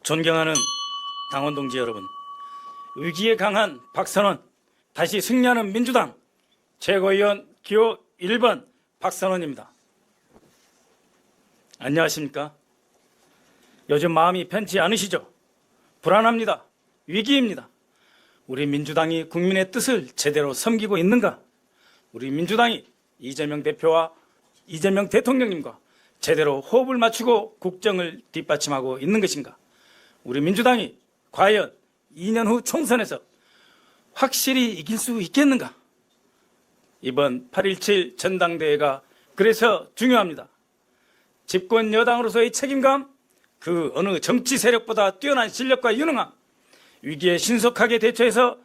존경하는 당원 동지 여러분, 위기에 강한 박선원, 다시 승리하는 민주당 최고위원 기호 1번 박선원입니다. 안녕하십니까? 요즘 마음이 편치 않으시죠? 불안합니다. 위기입니다. 우리 민주당이 국민의 뜻을 제대로 섬기고 있는가? 우리 민주당이 이재명 대표와 이재명 대통령님과 제대로 호흡을 맞추고 국정을 뒷받침하고 있는 것인가? 우리 민주당이 과연 2년 후 총선에서 확실히 이길 수 있겠는가? 이번 8.17 전당대회가 그래서 중요합니다. 집권 여당으로서의 책임감, 그 어느 정치 세력보다 뛰어난 실력과 유능함, 위기에 신속하게 대처해서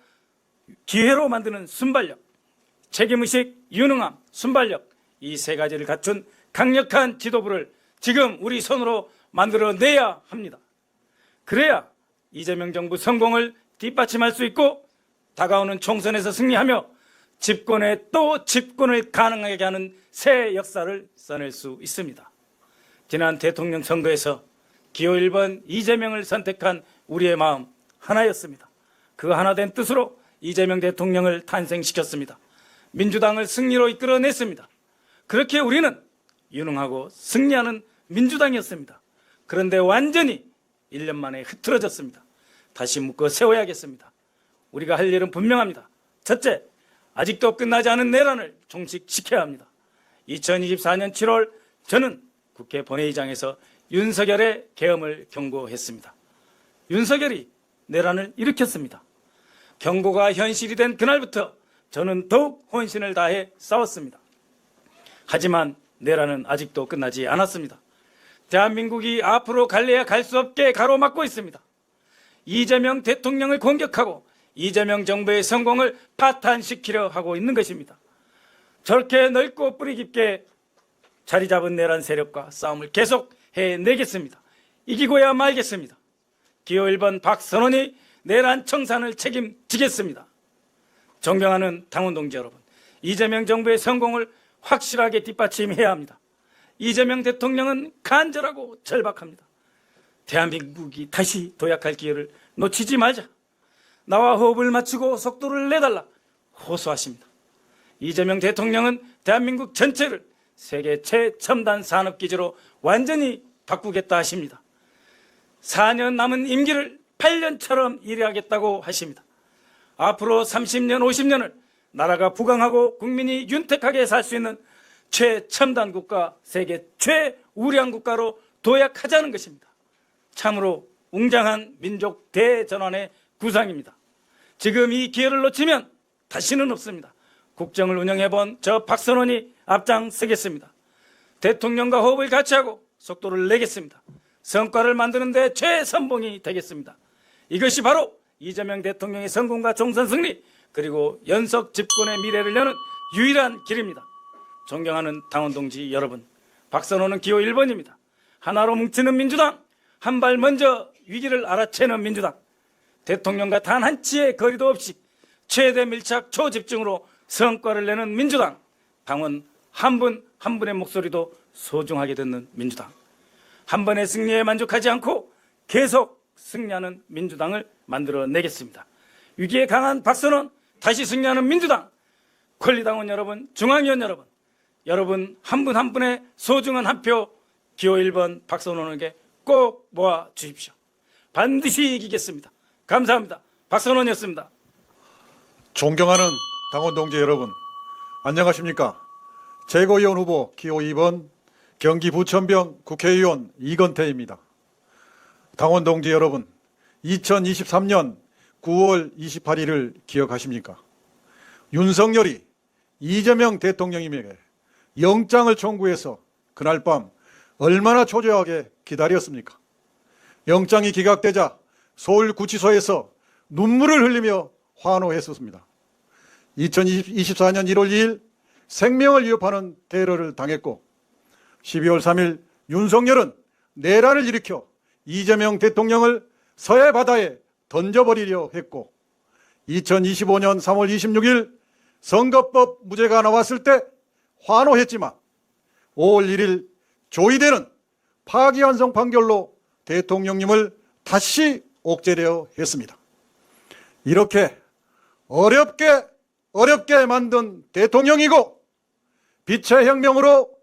기회로 만드는 순발력, 책임의식, 유능함, 순발력, 이 세 가지를 갖춘 강력한 지도부를 지금 우리 손으로 만들어내야 합니다. 그래야 이재명 정부 성공을 뒷받침할 수 있고 다가오는 총선에서 승리하며 집권에 또 집권을 가능하게 하는 새 역사를 써낼 수 있습니다. 지난 대통령 선거에서 기호 1번 이재명을 선택한 우리의 마음 하나였습니다. 그 하나된 뜻으로 이재명 대통령을 탄생시켰습니다. 민주당을 승리로 이끌어냈습니다. 그렇게 우리는 유능하고 승리하는 민주당이었습니다. 그런데 완전히 1년 만에 흐트러졌습니다. 다시 묶어 세워야겠습니다. 우리가 할 일은 분명합니다. 첫째, 아직도 끝나지 않은 내란을 종식시켜야 합니다. 2024년 7월 저는 국회 본회의장에서 윤석열의 계엄을 경고했습니다. 윤석열이 내란을 일으켰습니다. 경고가 현실이 된 그날부터 저는 더욱 혼신을 다해 싸웠습니다. 하지만 내란은 아직도 끝나지 않았습니다. 대한민국이 앞으로 갈래야 갈 수 없게 가로막고 있습니다. 이재명 대통령을 공격하고 이재명 정부의 성공을 파탄시키려 하고 있는 것입니다. 저렇게 넓고 뿌리 깊게 자리 잡은 내란 세력과 싸움을 계속 해내겠습니다. 이기고야 말겠습니다. 기호 1번 박선원이 내란 청산을 책임지겠습니다. 존경하는 당원 동지 여러분, 이재명 정부의 성공을 확실하게 뒷받침해야 합니다. 이재명 대통령은 간절하고 절박합니다. 대한민국이 다시 도약할 기회를 놓치지 말자. 나와 호흡을 맞추고 속도를 내달라 호소하십니다. 이재명 대통령은 대한민국 전체를 세계 최첨단 산업기지로 완전히 바꾸겠다 하십니다. 4년 남은 임기를 8년처럼 일하겠다고 하십니다. 앞으로 30년, 50년을 나라가 부강하고 국민이 윤택하게 살 수 있는 최첨단 국가, 세계 최우량 국가로 도약하자는 것입니다. 참으로 웅장한 민족 대전환의 구상입니다. 지금 이 기회를 놓치면 다시는 없습니다. 국정을 운영해본 저 박선원이 앞장서겠습니다. 대통령과 호흡을 같이 하고 속도를 내겠습니다. 성과를 만드는 데 최선봉이 되겠습니다. 이것이 바로 이재명 대통령의 성공과 총선 승리, 그리고 연속 집권의 미래를 여는 유일한 길입니다. 존경하는 당원 동지 여러분, 박선원은 기호 1번입니다. 하나로 뭉치는 민주당, 한 발 먼저 위기를 알아채는 민주당, 대통령과 단 한 치의 거리도 없이 최대 밀착 초집중으로 성과를 내는 민주당, 당원 한 분 한 분의 목소리도 소중하게 듣는 민주당, 한 번의 승리에 만족하지 않고 계속 승리하는 민주당을 만들어내겠습니다. 위기에 강한 박선원, 다시 승리하는 민주당, 권리당원 여러분, 중앙위원 여러분, 여러분 한 분 한 분의 소중한 한 표 기호 1번 박선원에게 꼭 모아 주십시오. 반드시 이기겠습니다. 감사합니다. 박선원이었습니다. 존경하는 당원 동지 여러분, 안녕하십니까? 최고위원 후보 기호 2번 경기 부천병 국회의원 이건태입니다. 당원 동지 여러분, 2023년 9월 28일을 기억하십니까? 윤석열이 이재명 대통령님에게 영장을 청구해서 그날 밤 얼마나 초조하게 기다렸습니까? 영장이 기각되자 서울구치소에서 눈물을 흘리며 환호했었습니다. 2024년 1월 2일 생명을 위협하는 테러를 당했고 12월 3일 윤석열은 내란을 일으켜 이재명 대통령을 서해 바다에 던져버리려 했고 2025년 3월 26일 선거법 무죄가 나왔을 때 환호했지만 5월 1일 조의되는 파기환송 판결로 대통령님을 다시 옥죄려 했습니다. 이렇게 어렵게 만든 대통령이고 빛의 혁명으로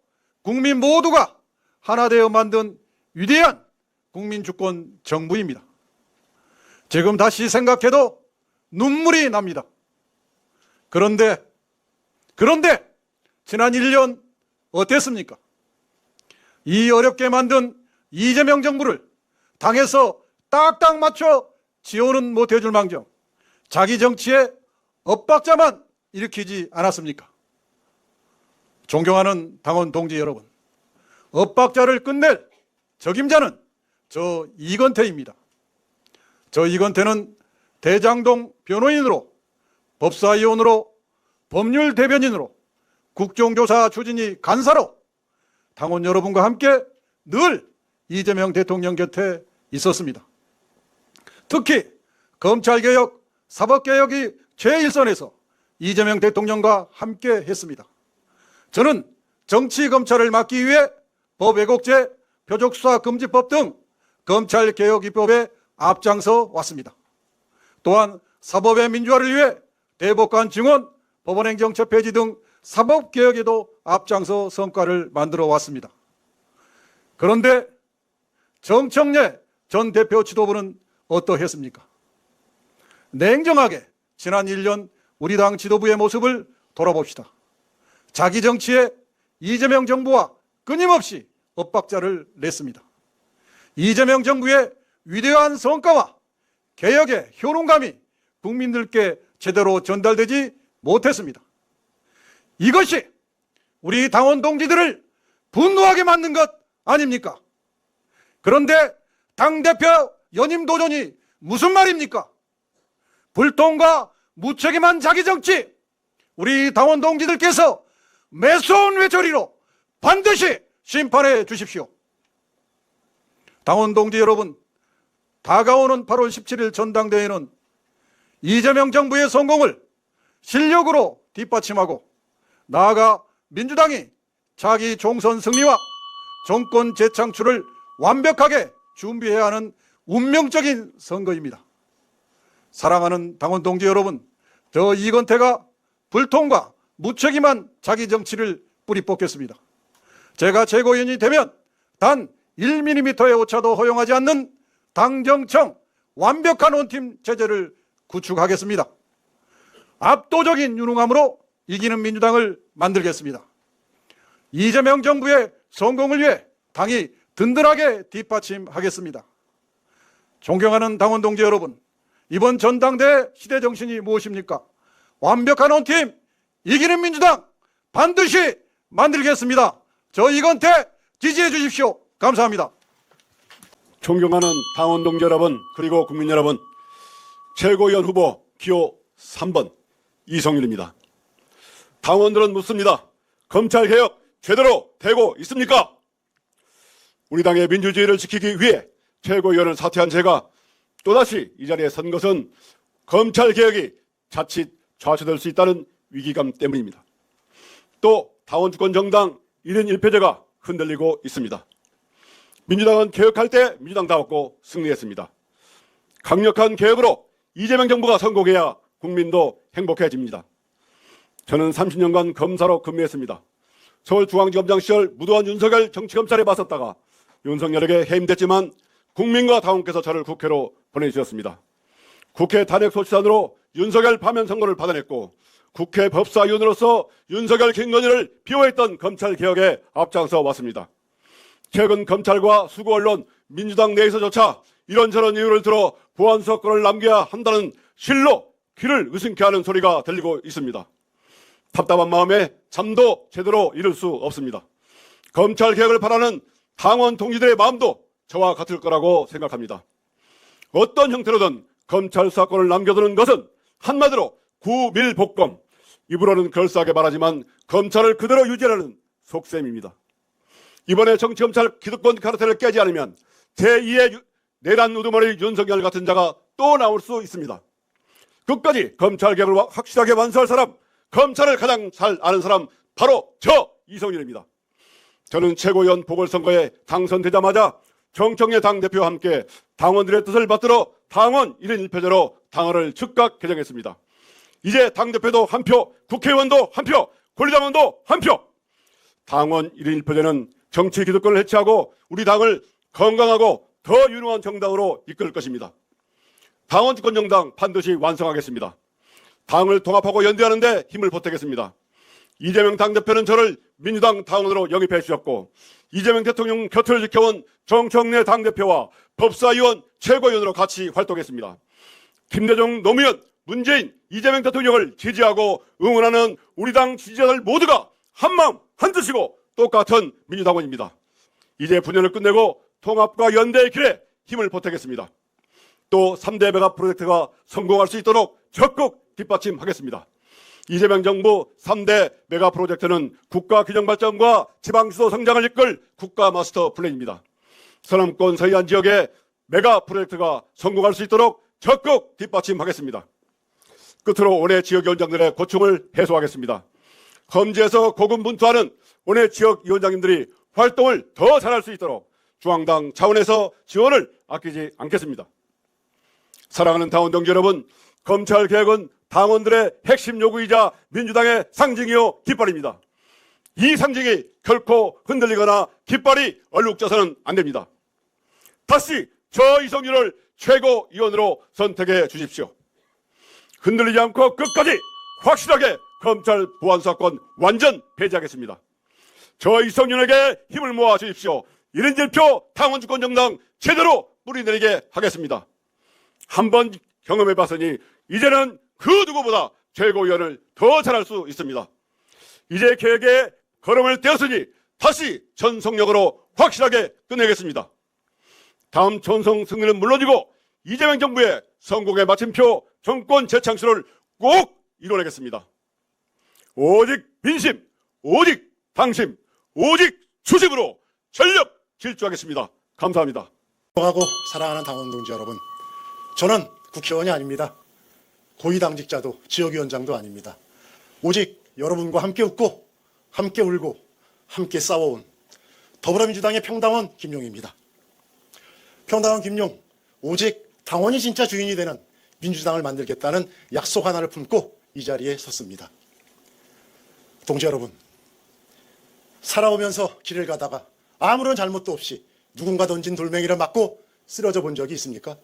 국민 모두가 하나 되어 만든 위대한 국민주권 정부입니다. 지금 다시 생각해도 눈물이 납니다. 그런데 지난 1년 어땠습니까? 이 어렵게 만든 이재명 정부를 당에서 딱딱 맞춰 지원은 못해줄 망정 자기 정치에 엇박자만 일으키지 않았습니까? 존경하는 당원 동지 여러분, 엇박자를 끝낼 적임자는 저 이건태입니다. 저 이건태는 대장동 변호인으로, 법사위원으로, 법률 대변인으로, 국정조사 추진위 간사로 당원 여러분과 함께 늘 이재명 대통령 곁에 있었습니다. 특히 검찰개혁, 사법개혁이 최일선에서 이재명 대통령과 함께 했습니다. 저는 정치검찰을 막기 위해 법왜곡죄, 표적수사금지법 등 검찰개혁 입법에 앞장서 왔습니다. 또한 사법의 민주화를 위해 대법관 증원, 법원행정처 폐지 등 사법개혁에도 앞장서 성과를 만들어 왔습니다. 그런데 정청래 전 대표 지도부는 어떠했습니까? 냉정하게 지난 1년 우리 당 지도부의 모습을 돌아봅시다. 자기 정치에 이재명 정부와 끊임없이 엇박자를 냈습니다. 이재명 정부의 위대한 성과와 개혁의 효능감이 국민들께 제대로 전달되지 못했습니다. 이것이 우리 당원 동지들을 분노하게 만든 것 아닙니까? 그런데 당대표 연임 도전이 무슨 말입니까? 불통과 무책임한 자기 정치, 우리 당원 동지들께서 매서운 외톨이로 반드시 심판해 주십시오. 당원 동지 여러분, 다가오는 8월 17일 전당대회는 이재명 정부의 성공을 실력으로 뒷받침하고 나아가 민주당이 자기 총선 승리와 정권 재창출을 완벽하게 준비해야 하는 운명적인 선거입니다. 사랑하는 당원 동지 여러분, 저 이건태가 불통과 무책임한 자기 정치를 뿌리 뽑겠습니다. 제가 최고위원이 되면 단 1mm의 오차도 허용하지 않는 당정청 완벽한 원팀 체제를 구축하겠습니다. 압도적인 유능함으로 이기는 민주당을 만들겠습니다. 이재명 정부의 성공을 위해 당이 든든하게 뒷받침하겠습니다. 존경하는 당원 동지 여러분, 이번 전당대회 시대 정신이 무엇입니까? 완벽한 원팀, 이기는 민주당 반드시 만들겠습니다. 저 이건태 지지해 주십시오. 감사합니다. 존경하는 당원 동지 여러분, 그리고 국민 여러분, 최고위원 후보 기호 3번 이성윤입니다. 당원들은 묻습니다. 검찰개혁 제대로 되고 있습니까? 우리 당의 민주주의를 지키기 위해 최고위원을 사퇴한 제가 또다시 이 자리에 선 것은 검찰개혁이 자칫 좌초될 수 있다는 위기감 때문입니다. 또 당원주권 정당 1인 1표제가 흔들리고 있습니다. 민주당은 개혁할 때 민주당다웠고 승리했습니다. 강력한 개혁으로 이재명 정부가 성공해야 국민도 행복해집니다. 저는 30년간 검사로 근무했습니다. 서울중앙지검장 시절 무도한 윤석열 정치검찰에 맞섰다가 윤석열에게 해임됐지만 국민과 당원께서 저를 국회로 보내주셨습니다. 국회 탄핵소추단으로 윤석열 파면 선고를 받아냈고 국회 법사위원으로서 윤석열 김건희를 비호했던 검찰개혁에 앞장서 왔습니다. 최근 검찰과 수구 언론, 민주당 내에서조차 이런저런 이유를 들어 보안수사권을 남겨야 한다는 실로 귀를 의심케 하는 소리가 들리고 있습니다. 답답한 마음에 잠도 제대로 이룰 수 없습니다. 검찰개혁을 바라는 당원 동지들의 마음도 저와 같을 거라고 생각합니다. 어떤 형태로든 검찰 수사권을 남겨두는 것은 한마디로 구밀복검, 입으로는 그럴싸하게 말하지만 검찰을 그대로 유지하는 속셈입니다. 이번에 정치검찰 기득권 카르텔을 깨지 않으면 제2의 내란 우두머리 윤석열 같은 자가 또 나올 수 있습니다. 끝까지 검찰개혁을 확실하게 완수할 사람, 검찰을 가장 잘 아는 사람 바로 저 이성윤입니다. 저는 최고위원 보궐선거에 당선되자마자 정청래 당대표와 함께 당원들의 뜻을 받들어 당원 1인 1표제로 당헌을 즉각 개정했습니다. 이제 당대표도 한 표, 국회의원도 한 표, 권리당원도 한 표. 당원 1인 1표제는 정치 기득권을 해체하고 우리 당을 건강하고 더 유능한 정당으로 이끌 것입니다. 당원 주권 정당 반드시 완성하겠습니다. 당을 통합하고 연대하는 데 힘을 보태겠습니다. 이재명 당대표는 저를 민주당 당원으로 영입해 주셨고 이재명 대통령 곁을 지켜온 정청래 당대표와 법사위원 최고위원으로 같이 활동했습니다. 김대중, 노무현, 문재인, 이재명 대통령을 지지하고 응원하는 우리 당 지지자들 모두가 한마음 한뜻이고 똑같은 민주당원입니다. 이제 분열을 끝내고 통합과 연대의 길에 힘을 보태겠습니다. 또 3대 메가 프로젝트가 성공할 수 있도록 적극 뒷받침하겠습니다. 이재명 정부 3대 메가 프로젝트는 국가 균형 발전과 지방수도 성장을 이끌 국가 마스터 플랜입니다. 서남권 서해안 지역의 메가 프로젝트가 성공할 수 있도록 적극 뒷받침하겠습니다. 끝으로 원외 지역위원장들의 고충을 해소하겠습니다. 험지에서 고군분투하는 원외 지역위원장님들이 활동을 더 잘할 수 있도록 중앙당 차원에서 지원을 아끼지 않겠습니다. 사랑하는 당원 동지 여러분, 검찰개혁은 당원들의 핵심 요구이자 민주당의 상징이요 깃발입니다. 이 상징이 결코 흔들리거나 깃발이 얼룩져서는 안 됩니다. 다시 저 이성윤을 최고위원으로 선택해 주십시오. 흔들리지 않고 끝까지 확실하게 검찰 보안 사건 완전 폐지하겠습니다. 저 이성윤에게 힘을 모아 주십시오. 1인 1표 당원 주권 정당 제대로 뿌리내리게 하겠습니다. 한번 경험해봤으니 이제는 그 누구보다 최고위원을 더 잘할 수 있습니다. 이제 계획에 걸음을 떼었으니 다시 전속력으로 확실하게 끝내겠습니다. 다음 전성 승리는 물론이고 이재명 정부의 성공의 마침표 정권 재창출을 꼭 이뤄내겠습니다. 오직 민심, 오직 당심, 오직 추심으로 전력 질주하겠습니다. 감사합니다. 하고 사랑하는 당원 동지 여러분, 저는 국회의원이 아닙니다. 고위당직자도 지역위원장도 아닙니다. 오직 여러분과 함께 웃고 함께 울고 함께 싸워온 더불어민주당의 평당원 김용입니다. 평당원 김용, 오직 당원이 진짜 주인이 되는 민주당을 만들겠다는 약속 하나를 품고 이 자리에 섰습니다. 동지 여러분, 살아오면서 길을 가다가 아무런 잘못도 없이 누군가 던진 돌멩이를 맞고 쓰러져 본 적이 있습니까?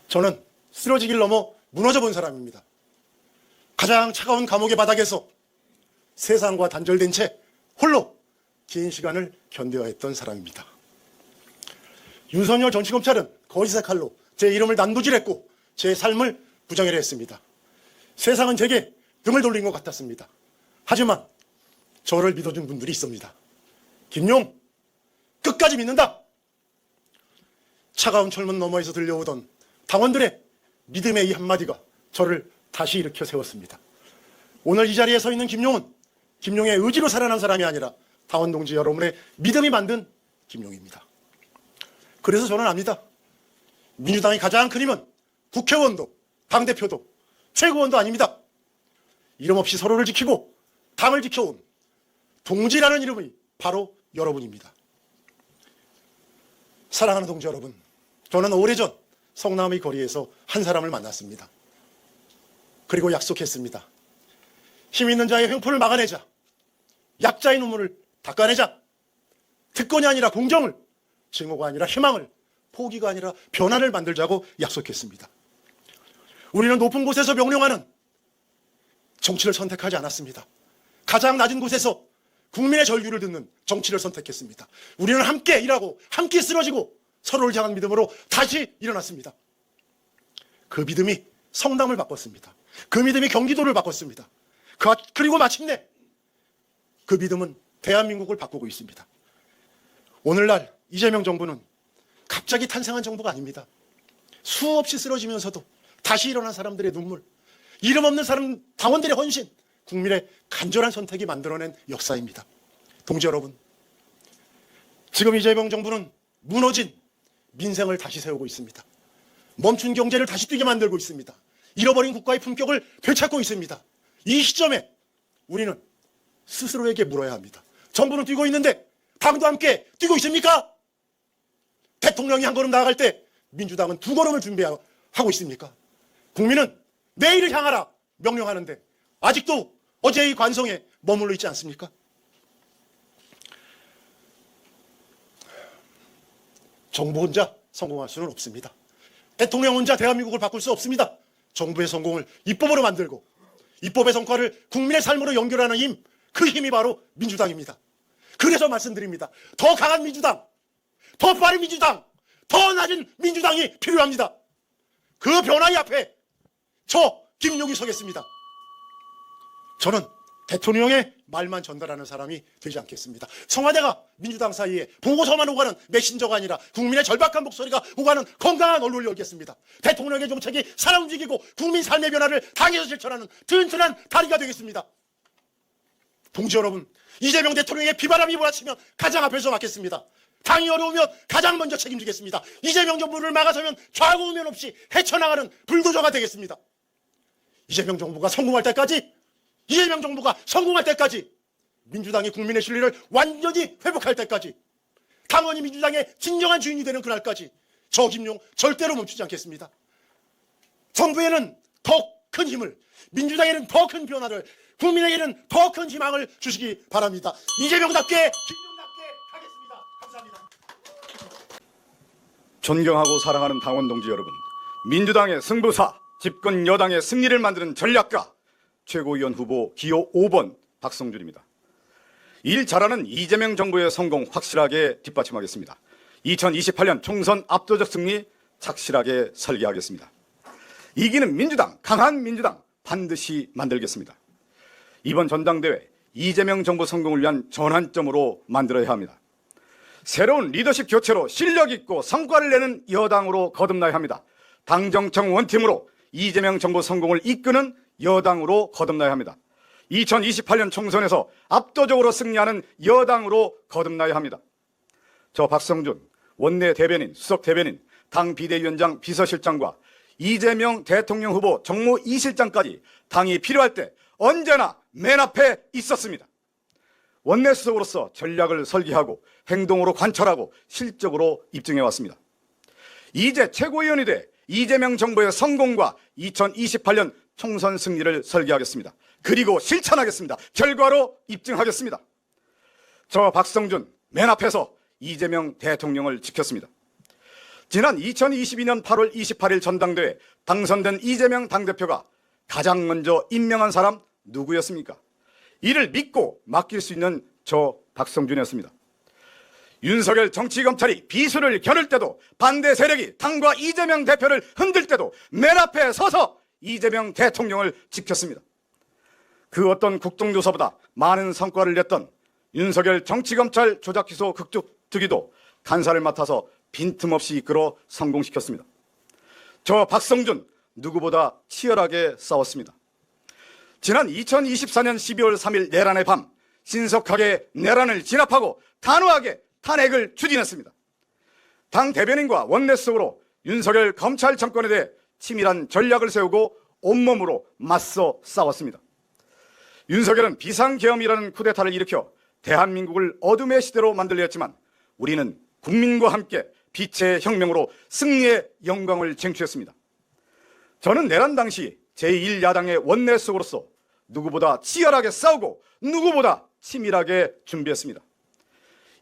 저는 쓰러지길 넘어 무너져 본 사람입니다. 가장 차가운 감옥의 바닥에서 세상과 단절된 채 홀로 긴 시간을 견뎌야 했던 사람입니다. 윤석열 정치검찰은 거짓의 칼로 제 이름을 난도질했고 제 삶을 부정해라 했습니다. 세상은 제게 등을 돌린 것 같았습니다. 하지만 저를 믿어준 분들이 있습니다. 김용, 끝까지 믿는다. 차가운 철문 너머에서 들려오던 당원들의 믿음의 이 한마디가 저를 다시 일으켜 세웠습니다. 오늘 이 자리에 서 있는 김용은 김용의 의지로 살아난 사람이 아니라 당원 동지 여러분의 믿음이 만든 김용입니다. 그래서 저는 압니다. 민주당이 가장 큰 힘은 국회의원도 당대표도 최고위원도 아닙니다. 이름 없이 서로를 지키고 당을 지켜온 동지라는 이름이 바로 여러분입니다. 사랑하는 동지 여러분, 저는 오래전 성남의 거리에서 한 사람을 만났습니다. 그리고 약속했습니다. 힘 있는 자의 횡포를 막아내자. 약자의 눈물을 닦아내자. 특권이 아니라 공정을, 증오가 아니라 희망을, 포기가 아니라 변화를 만들자고 약속했습니다. 우리는 높은 곳에서 명령하는 정치를 선택하지 않았습니다. 가장 낮은 곳에서 국민의 절규를 듣는 정치를 선택했습니다. 우리는 함께 일하고 함께 쓰러지고 서로를 향한 믿음으로 다시 일어났습니다. 그 믿음이 성남을 바꿨습니다. 그 믿음이 경기도를 바꿨습니다. 그리고 마침내 그 믿음은 대한민국을 바꾸고 있습니다. 오늘날 이재명 정부는 갑자기 탄생한 정부가 아닙니다. 수없이 쓰러지면서도 다시 일어난 사람들의 눈물, 이름 없는 사람 당원들의 헌신, 국민의 간절한 선택이 만들어낸 역사입니다. 동지 여러분, 지금 이재명 정부는 무너진 민생을 다시 세우고 있습니다. 멈춘 경제를 다시 뛰게 만들고 있습니다. 잃어버린 국가의 품격을 되찾고 있습니다. 이 시점에 우리는 스스로에게 물어야 합니다. 정부는 뛰고 있는데 당도 함께 뛰고 있습니까? 대통령이 한 걸음 나아갈 때 민주당은 두 걸음을 준비하고 있습니까? 국민은 내일을 향하라 명령하는데 아직도 어제의 관성에 머물러 있지 않습니까? 정부 혼자 성공할 수는 없습니다. 대통령 혼자 대한민국을 바꿀 수 없습니다. 정부의 성공을 입법으로 만들고 입법의 성과를 국민의 삶으로 연결하는 힘, 그 힘이 바로 민주당입니다. 그래서 말씀드립니다. 더 강한 민주당, 더 빠른 민주당, 더 낮은 민주당이 필요합니다. 그 변화의 앞에 저 김용이 서겠습니다. 저는 대통령의 말만 전달하는 사람이 되지 않겠습니다. 청와대가 민주당 사이에 보고서만 오가는 메신저가 아니라 국민의 절박한 목소리가 오가는 건강한 언론을 열겠습니다. 대통령의 정책이 살아 움직이고 국민 삶의 변화를 당에서 실천하는 튼튼한 다리가 되겠습니다. 동지 여러분, 이재명 대통령의 비바람이 몰아치면 가장 앞에서 막겠습니다. 당이 어려우면 가장 먼저 책임지겠습니다. 이재명 정부를 막아서면 좌고 우면 없이 헤쳐나가는 불도저가 되겠습니다. 이재명 정부가 성공할 때까지 민주당이 국민의 신뢰를 완전히 회복할 때까지 당원이 민주당의 진정한 주인이 되는 그날까지 저 김용 절대로 멈추지 않겠습니다. 정부에는 더 큰 힘을, 민주당에는 더 큰 변화를, 국민에게는 더 큰 희망을 주시기 바랍니다. 이재명답게 김용답게 하겠습니다. 감사합니다. 존경하고 사랑하는 당원 동지 여러분, 민주당의 승부사, 집권 여당의 승리를 만드는 전략가, 최고위원 후보 기호 5번 박성준입니다. 일 잘하는 이재명 정부의 성공 확실하게 뒷받침하겠습니다. 2028년 총선 압도적 승리 착실하게 설계하겠습니다. 이기는 민주당, 강한 민주당 반드시 만들겠습니다. 이번 전당대회 이재명 정부 성공을 위한 전환점으로 만들어야 합니다. 새로운 리더십 교체로 실력 있고 성과를 내는 여당으로 거듭나야 합니다. 당정청 원팀으로 이재명 정부 성공을 이끄는 여당으로 거듭나야 합니다. 2028년 총선에서 압도적으로 승리하는 여당으로 거듭나야 합니다. 저 박성준 원내 대변인, 수석 대변인, 당 비대위원장, 비서실장과 이재명 대통령 후보 정무 2실장까지 당이 필요할 때 언제나 맨 앞에 있었습니다. 원내 수석으로서 전략을 설계하고 행동으로 관철하고 실적으로 입증해왔습니다. 이제 최고위원이 돼 이재명 정부의 성공과 2028년 총선 승리를 설계하겠습니다. 그리고 실천하겠습니다. 결과로 입증하겠습니다. 저 박성준 맨 앞에서 이재명 대통령을 지켰습니다. 지난 2022년 8월 28일 전당대회 당선된 이재명 당대표가 가장 먼저 임명한 사람 누구였습니까? 이를 믿고 맡길 수 있는 저 박성준이었습니다. 윤석열 정치검찰이 비수를 겨룰 때도 반대 세력이 당과 이재명 대표를 흔들 때도 맨 앞에 서서 이재명 대통령을 지켰습니다. 그 어떤 국정조사보다 많은 성과를 냈던 윤석열 정치검찰 조작기소 극적특위도 간사를 맡아서 빈틈없이 이끌어 성공시켰습니다. 저 박성준 누구보다 치열하게 싸웠습니다. 지난 2024년 12월 3일 내란의 밤 신속하게 내란을 진압하고 단호하게 탄핵을 추진했습니다. 당 대변인과 원내수석으로 윤석열 검찰 정권에 대해 치밀한 전략을 세우고 온몸으로 맞서 싸웠습니다. 윤석열은 비상계엄이라는 쿠데타를 일으켜 대한민국을 어둠의 시대로 만들려 했지만 우리는 국민과 함께 빛의 혁명으로 승리의 영광을 쟁취했습니다. 저는 내란 당시 제1야당의 원내수석으로서 누구보다 치열하게 싸우고 누구보다 치밀하게 준비했습니다.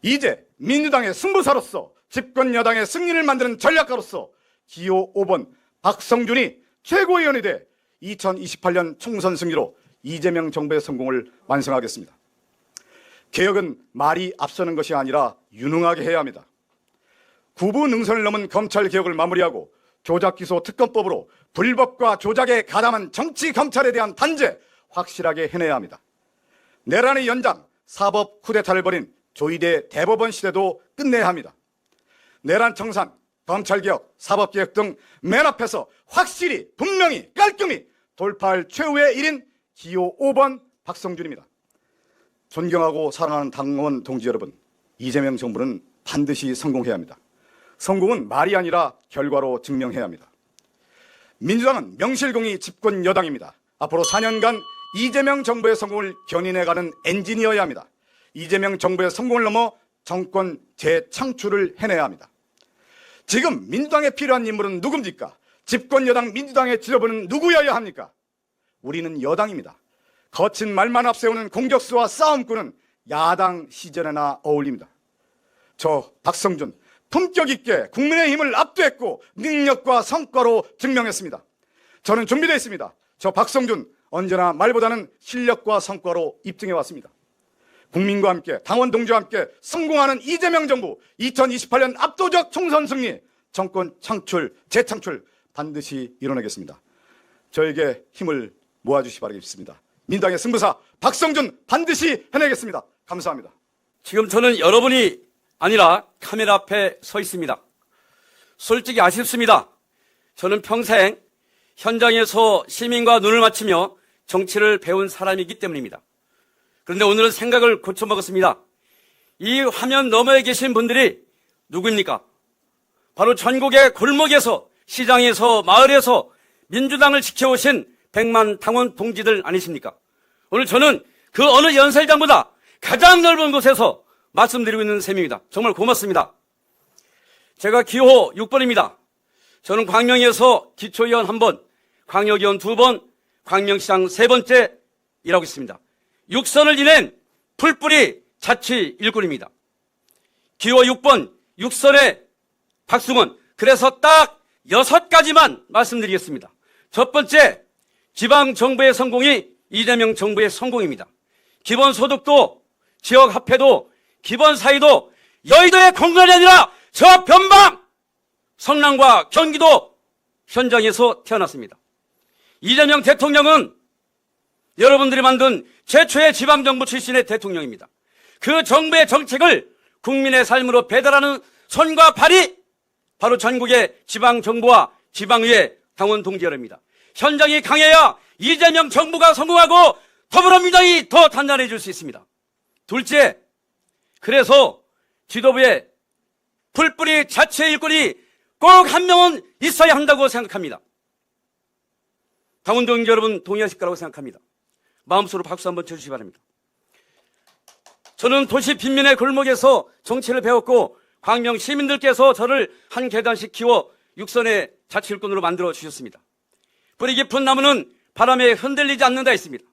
이제 민주당의 승부사로서 집권 여당의 승리를 만드는 전략가로서 기호 5번 박성준이 최고위원이 돼 2028년 총선 승리로 이재명 정부의 성공을 완성하겠습니다. 개혁은 말이 앞서는 것이 아니라 유능하게 해야 합니다. 구부능선을 넘은 검찰개혁을 마무리하고 조작기소 특검법으로 불법과 조작에 가담한 정치검찰에 대한 단죄 확실하게 해내야 합니다. 내란의 연장, 사법 쿠데타를 벌인 조이대 대법원 시대도 끝내야 합니다. 내란 청산, 검찰개혁, 사법개혁 등 맨 앞에서 확실히 분명히 깔끔히 돌파할 최후의 일인 기호 5번 박성준입니다. 존경하고 사랑하는 당원 동지 여러분, 이재명 정부는 반드시 성공해야 합니다. 성공은 말이 아니라 결과로 증명해야 합니다. 민주당은 명실공히 집권 여당입니다. 앞으로 4년간 이재명 정부의 성공을 견인해가는 엔지니어여야 합니다. 이재명 정부의 성공을 넘어 정권 재창출을 해내야 합니다. 지금 민주당에 필요한 인물은 누굽니까? 집권 여당 민주당의 지도부는 누구여야 합니까? 우리는 여당입니다. 거친 말만 앞세우는 공격수와 싸움꾼은 야당 시절에나 어울립니다. 저 박성준 품격 있게 국민의힘을 압도했고 능력과 성과로 증명했습니다. 저는 준비되어 있습니다. 저 박성준 언제나 말보다는 실력과 성과로 입증해 왔습니다. 국민과 함께 당원 동지와 함께 성공하는 이재명 정부 2028년 압도적 총선 승리 정권 창출 재창출 반드시 이뤄내겠습니다. 저에게 힘을 모아주시 바라겠습니다. 민당의 승부사 박성준 반드시 해내겠습니다. 감사합니다. 지금 저는 여러분이 아니라 카메라 앞에 서 있습니다. 솔직히 아쉽습니다. 저는 평생 현장에서 시민과 눈을 맞추며 정치를 배운 사람이기 때문입니다. 그런데 오늘은 생각을 고쳐먹었습니다. 이 화면 너머에 계신 분들이 누구입니까? 바로 전국의 골목에서, 시장에서, 마을에서 민주당을 지켜오신 100만 당원 동지들 아니십니까? 오늘 저는 그 어느 연설장보다 가장 넓은 곳에서 말씀드리고 있는 셈입니다. 정말 고맙습니다. 제가 기호 6번입니다. 저는 광명에서 기초의원 1번, 광역의원 2번, 광명시장 3번째 일하고 있습니다. 6선을 지낸 풀뿌리 자치 일꾼입니다. 기호 6번, 6선의 박승원. 그래서 딱 6가지만 말씀드리겠습니다. 첫 번째, 지방정부의 성공이 이재명 정부의 성공입니다. 기본소득도, 지역화폐도, 기본사회도 여의도의 공간이 아니라 저 변방, 성남과 경기도 현장에서 태어났습니다. 이재명 대통령은 여러분들이 만든 최초의 지방정부 출신의 대통령입니다. 그 정부의 정책을 국민의 삶으로 배달하는 손과 발이 바로 전국의 지방정부와 지방의회 당원 동지 여러분입니다. 현장이 강해야 이재명 정부가 성공하고 더불어민주당이 더 단단해질 수 있습니다. 둘째, 그래서 지도부에 풀뿌리 자치의 일꾼이 꼭 한 명은 있어야 한다고 생각합니다. 당원 동지 여러분 동의하실 거라고 생각합니다. 마음속으로 박수 한번 쳐주시기 바랍니다. 저는 도시 빈민의 골목에서 정치를 배웠고 광명 시민들께서 저를 한 계단씩 키워 6선의 자치일꾼으로 만들어 주셨습니다. 뿌리 깊은 나무는 바람에 흔들리지 않는다 했습니다.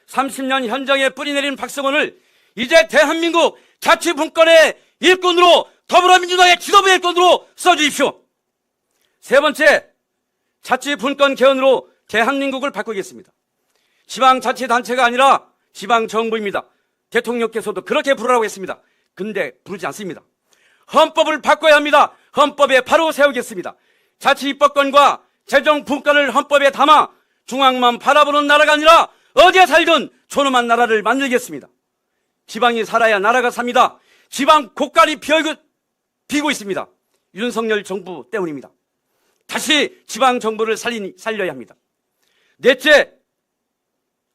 30년 현장에 뿌리 내린 박성원을 이제 대한민국 자치분권의 일꾼으로 더불어민주당의 지도부 일꾼으로 써주십시오. 세 번째, 자치분권 개헌으로 대한민국을 바꾸겠습니다. 지방자치단체가 아니라 지방정부입니다. 대통령께서도 그렇게 부르라고 했습니다. 근데 부르지 않습니다. 헌법을 바꿔야 합니다. 헌법에 바로 세우겠습니다. 자치입법권과 재정분권을 헌법에 담아 중앙만 바라보는 나라가 아니라 어디에 살든 존엄한 나라를 만들겠습니다. 지방이 살아야 나라가 삽니다. 지방 고깔이 피고 있습니다. 윤석열 정부 때문입니다. 다시 지방 정부를 살려야 합니다. 넷째,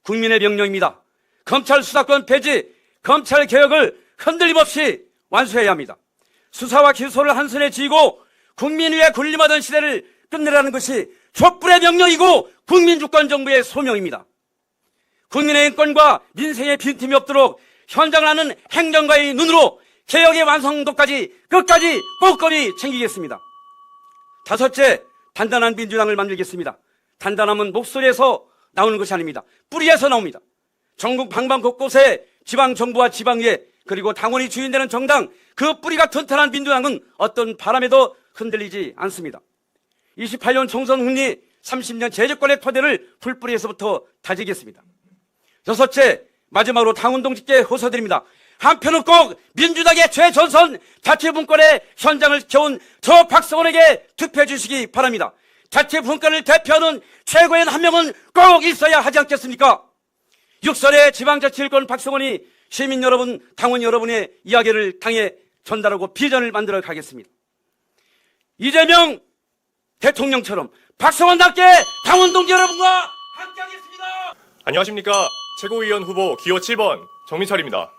국민의 명령입니다. 검찰 수사권 폐지, 검찰 개혁을 흔들림 없이 완수해야 합니다. 수사와 기소를 한 손에 쥐고 국민 위에 군림하던 시대를 끝내라는 것이 촛불의 명령이고 국민주권 정부의 소명입니다. 국민의 인권과 민생의 빈틈이 없도록 현장을 하는 행정가의 눈으로 개혁의 완성도까지 끝까지 꼼꼼히 챙기겠습니다. 다섯째, 단단한 민주당을 만들겠습니다. 단단함은 목소리에서 나오는 것이 아닙니다. 뿌리에서 나옵니다. 전국 방방 곳곳에 지방정부와 지방의회 그리고 당원이 주인되는 정당, 그 뿌리가 튼튼한 민주당은 어떤 바람에도 흔들리지 않습니다. 28년 총선 승리, 30년 재정권의 토대를 풀뿌리에서부터 다지겠습니다. 여섯째, 마지막으로 당원 동지께 호소드립니다. 한편은 꼭 민주당의 최전선 자치분권의 현장을 지켜온 저 박성원에게 투표해 주시기 바랍니다. 자치분권을 대표하는 최고위원 한 명은 꼭 있어야 하지 않겠습니까? 6선의 지방자치일권 박성원이 시민 여러분, 당원 여러분의 이야기를 당에 전달하고 비전을 만들어 가겠습니다. 이재명 대통령처럼 박성원답게 당원 동지 여러분과 함께하겠습니다. 안녕하십니까. 최고위원 후보 기호 7번 정민철입니다.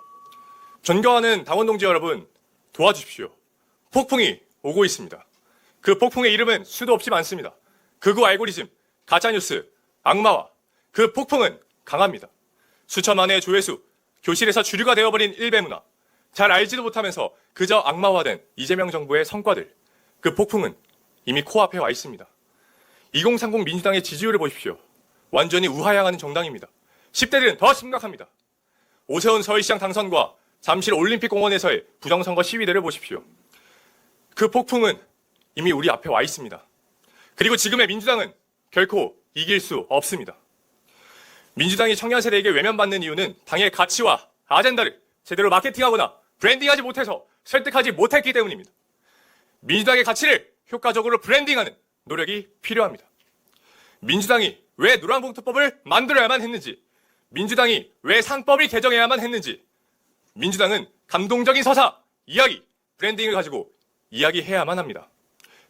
존경하는 당원 동지 여러분, 도와주십시오. 폭풍이 오고 있습니다. 그 폭풍의 이름은 수도 없이 많습니다. 극우 알고리즘, 가짜뉴스, 악마와 그 폭풍은 강합니다. 수천만의 조회수, 교실에서 주류가 되어버린 일베문화, 잘 알지도 못하면서 그저 악마화된 이재명 정부의 성과들, 그 폭풍은 이미 코앞에 와 있습니다. 2030 민주당의 지지율을 보십시오. 완전히 우하향하는 정당입니다. 10대들은 더 심각합니다. 오세훈 서울시장 당선과 잠실 올림픽공원에서의 부정선거 시위대를 보십시오. 그 폭풍은 이미 우리 앞에 와 있습니다. 그리고 지금의 민주당은 결코 이길 수 없습니다. 민주당이 청년 세대에게 외면받는 이유는 당의 가치와 아젠다를 제대로 마케팅하거나 브랜딩하지 못해서 설득하지 못했기 때문입니다. 민주당의 가치를 효과적으로 브랜딩하는 노력이 필요합니다. 민주당이 왜 노란봉투법을 만들어야만 했는지, 민주당이 왜 상법을 개정해야만 했는지, 민주당은 감동적인 서사, 이야기, 브랜딩을 가지고 이야기해야만 합니다.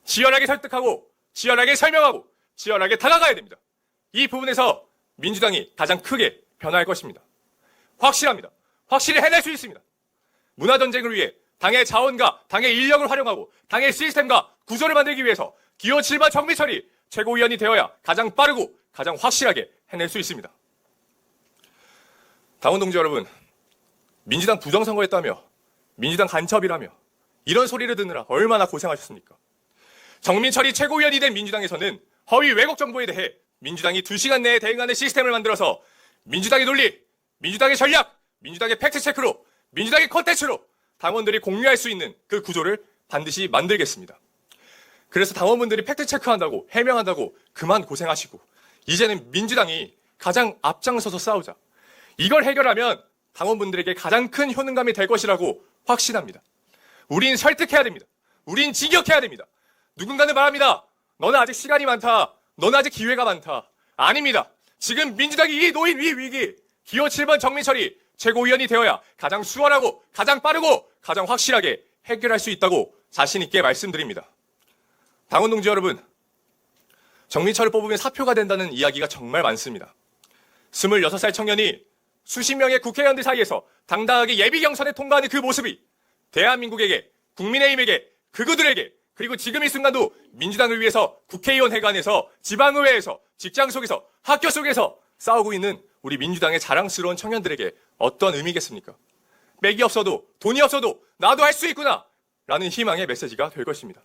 치열하게 설득하고, 치열하게 설명하고, 치열하게 다가가야 됩니다. 이 부분에서 민주당이 가장 크게 변화할 것입니다. 확실합니다. 확실히 해낼 수 있습니다. 문화전쟁을 위해 당의 자원과 당의 인력을 활용하고 당의 시스템과 구조를 만들기 위해서 기호 7번 정미철이 최고위원이 되어야 가장 빠르고 가장 확실하게 해낼 수 있습니다. 당원 동지 여러분, 민주당 부정선거했다며, 민주당 간첩이라며 이런 소리를 듣느라 얼마나 고생하셨습니까? 정민철이 최고위원이 된 민주당에서는 허위 왜곡 정보에 대해 민주당이 2시간 내에 대응하는 시스템을 만들어서 민주당의 논리, 민주당의 전략, 민주당의 팩트체크로, 민주당의 콘텐츠로 당원들이 공유할 수 있는 그 구조를 반드시 만들겠습니다. 그래서 당원분들이 팩트체크한다고, 해명한다고 그만 고생하시고 이제는 민주당이 가장 앞장서서 싸우자. 이걸 해결하면 당원분들에게 가장 큰 효능감이 될 것이라고 확신합니다. 우린 설득해야 됩니다. 우린 진격해야 됩니다. 누군가는 말합니다. 너는 아직 시간이 많다. 너는 아직 기회가 많다. 아닙니다. 지금 민주당이 이 노인 위기, 기호 7번 정민철이 최고위원이 되어야 가장 수월하고 가장 빠르고 가장 확실하게 해결할 수 있다고 자신 있게 말씀드립니다. 당원 동지 여러분, 정민철을 뽑으면 사표가 된다는 이야기가 정말 많습니다. 26살 청년이 수십 명의 국회의원들 사이에서 당당하게 예비 경선에 통과하는 그 모습이 대한민국에게, 국민의힘에게, 그들에게, 그리고 지금 이 순간도 민주당을 위해서 국회의원 회관에서, 지방의회에서, 직장 속에서, 학교 속에서 싸우고 있는 우리 민주당의 자랑스러운 청년들에게 어떤 의미겠습니까? 맥이 없어도, 돈이 없어도 나도 할 수 있구나! 라는 희망의 메시지가 될 것입니다.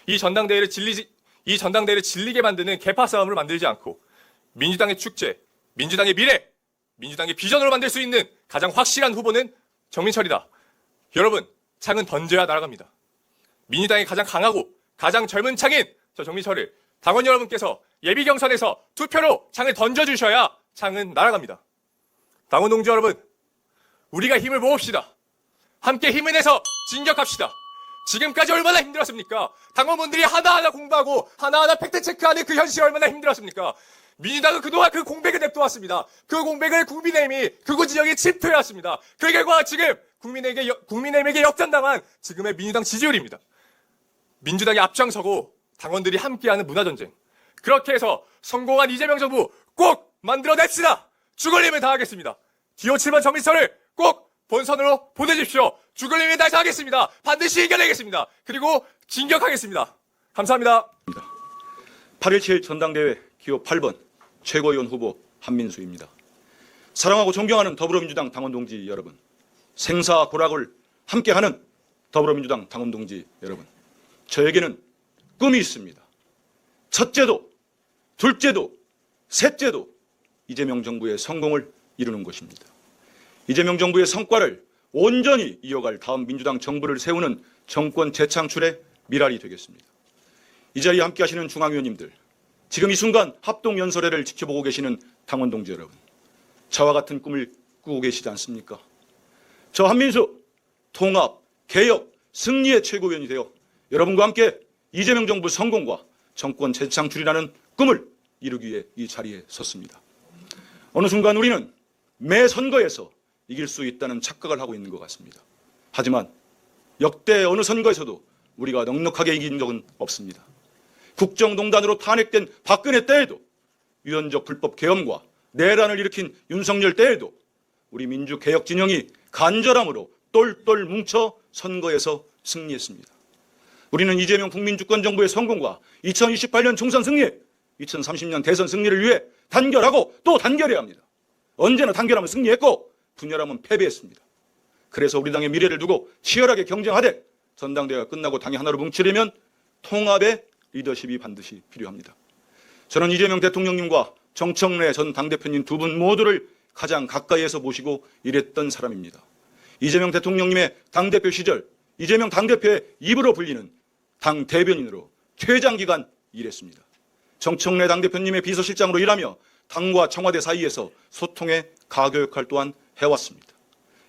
이 전당대회를 질리게 만드는 개파 싸움으로 만들지 않고 민주당의 축제, 민주당의 미래, 민주당의 비전으로 만들 수 있는 가장 확실한 후보는 정민철이다. 여러분, 창은 던져야 날아갑니다. 민주당이 가장 강하고 가장 젊은 창인 저 정민철을 당원 여러분께서 예비 경선에서 투표로 창을 던져주셔야 창은 날아갑니다. 당원 동지 여러분, 우리가 힘을 모읍시다. 함께 힘을 내서 진격합시다. 지금까지 얼마나 힘들었습니까? 당원분들이 하나하나 공부하고 하나하나 팩트체크하는 그 현실이 얼마나 힘들었습니까? 민주당은 그동안 그 공백을 냅둬왔습니다. 그 공백을 국민의힘이 극우 지역에 침투해왔습니다. 그 결과 지금 국민의힘에게 역전당한 지금의 민주당 지지율입니다. 민주당이 앞장서고 당원들이 함께하는 문화전쟁. 그렇게 해서 성공한 이재명 정부 꼭 만들어냅시다. 죽을 힘을 다하겠습니다. 기호 7번 정민철을 꼭 본선으로 보내십시오. 죽을 힘을 다하겠습니다. 반드시 이겨내겠습니다. 그리고 진격하겠습니다. 감사합니다. 8.17 전당대회 기호 8번 최고위원 후보 한민수입니다. 사랑하고 존경하는 더불어민주당 당원 동지 여러분, 생사고락을 함께하는 더불어민주당 당원 동지 여러분, 저에게는 꿈이 있습니다. 첫째도, 둘째도, 셋째도 이재명 정부의 성공을 이루는 것입니다. 이재명 정부의 성과를 온전히 이어갈 다음 민주당 정부를 세우는 정권 재창출의 미랄이 되겠습니다. 이 자리에 함께하시는 중앙위원님들, 지금 이 순간 합동연설회를 지켜보고 계시는 당원 동지 여러분, 저와 같은 꿈을 꾸고 계시지 않습니까? 저 한민수 통합, 개혁, 승리의 최고위원이 되어 여러분과 함께 이재명 정부 성공과 정권 재창출이라는 꿈을 이루기 위해 이 자리에 섰습니다. 어느 순간 우리는 매 선거에서 이길 수 있다는 착각을 하고 있는 것 같습니다. 하지만 역대 어느 선거에서도 우리가 넉넉하게 이긴 적은 없습니다. 국정농단으로 탄핵된 박근혜 때에도, 유연적 불법 계엄과 내란을 일으킨 윤석열 때에도 우리 민주개혁 진영이 간절함으로 똘똘 뭉쳐 선거에서 승리했습니다. 우리는 이재명 국민주권정부의 성공과 2028년 총선 승리, 2030년 대선 승리를 위해 단결하고 또 단결해야 합니다. 언제나 단결하면 승리했고 분열하면 패배했습니다. 그래서 우리 당의 미래를 두고 치열하게 경쟁하되 전당대회가 끝나고 당이 하나로 뭉치려면 통합의 리더십이 반드시 필요합니다. 저는 이재명 대통령님과 정청래 전 당대표님 두 분 모두를 가장 가까이에서 모시고 일했던 사람입니다. 이재명 대통령님의 당대표 시절 이재명 당대표의 입으로 불리는 당 대변인으로 최장기간 일했습니다. 정청래 당대표님의 비서실장으로 일하며 당과 청와대 사이에서 소통의 가교 역할 또한 해왔습니다.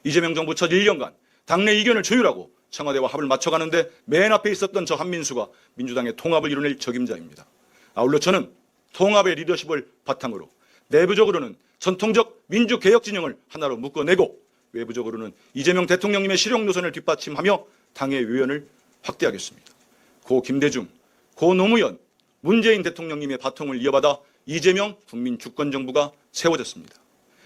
이재명 정부 첫 1년간 당내 이견을 조율하고 청와대와 합을 맞춰가는데 맨 앞에 있었던 저 한민수가 민주당의 통합을 이뤄낼 적임자입니다. 아울러 저는 통합의 리더십을 바탕으로 내부적으로는 전통적 민주개혁 진영을 하나로 묶어내고 외부적으로는 이재명 대통령님의 실용 노선을 뒷받침하며 당의 위원을 확대하겠습니다. 고 김대중, 고 노무현, 문재인 대통령님의 바통을 이어받아 이재명 국민주권정부가 세워졌습니다.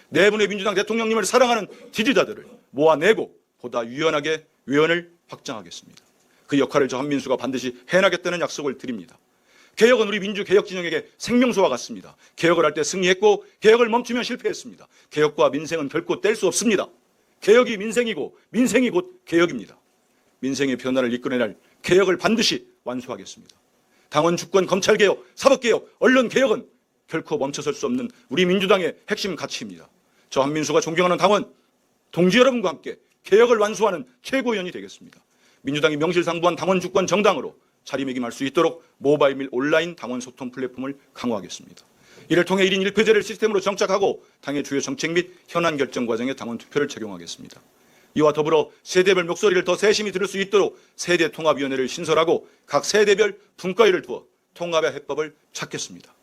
네 분의 민주당 대통령님을 사랑하는 지지자들을 모아내고 보다 유연하게 위원을 확장하겠습니다. 그 역할을 저 한민수가 반드시 해나겠다는 약속을 드립니다. 개혁은 우리 민주개혁 진영에게 생명수와 같습니다. 개혁을 할 때 승리했고 개혁을 멈추면 실패했습니다. 개혁과 민생은 결코 뗄 수 없습니다. 개혁이 민생이고 민생이 곧 개혁입니다. 민생의 변화를 이끌어낼 개혁을 반드시 완수하겠습니다. 당원 주권 검찰개혁, 사법개혁, 언론개혁은 결코 멈춰설 수 없는 우리 민주당의 핵심 가치입니다. 저 한민수가 존경하는 당원, 동지 여러분과 함께 개혁을 완수하는 최고위원이 되겠습니다. 민주당이 명실상부한 당원 주권 정당으로 자리매김할 수 있도록 모바일 및 온라인 당원 소통 플랫폼을 강화하겠습니다. 이를 통해 1인 1표제를 시스템으로 정착하고 당의 주요 정책 및 현안 결정 과정에 당원 투표를 적용하겠습니다. 이와 더불어 세대별 목소리를 더 세심히 들을 수 있도록 세대통합위원회를 신설하고 각 세대별 분과위를 두어 통합의 해법을 찾겠습니다.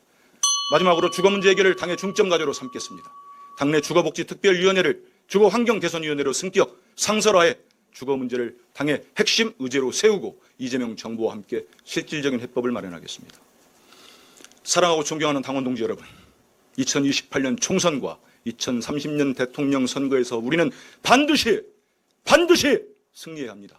마지막으로 주거 문제 해결을 당의 중점 과제로 삼겠습니다. 당내 주거복지특별위원회를 주거환경개선위원회로 승격, 상설화해 주거 문제를 당의 핵심 의제로 세우고 이재명 정부와 함께 실질적인 해법을 마련하겠습니다. 사랑하고 존경하는 당원 동지 여러분, 2028년 총선과 2030년 대통령 선거에서 우리는 반드시 승리해야 합니다.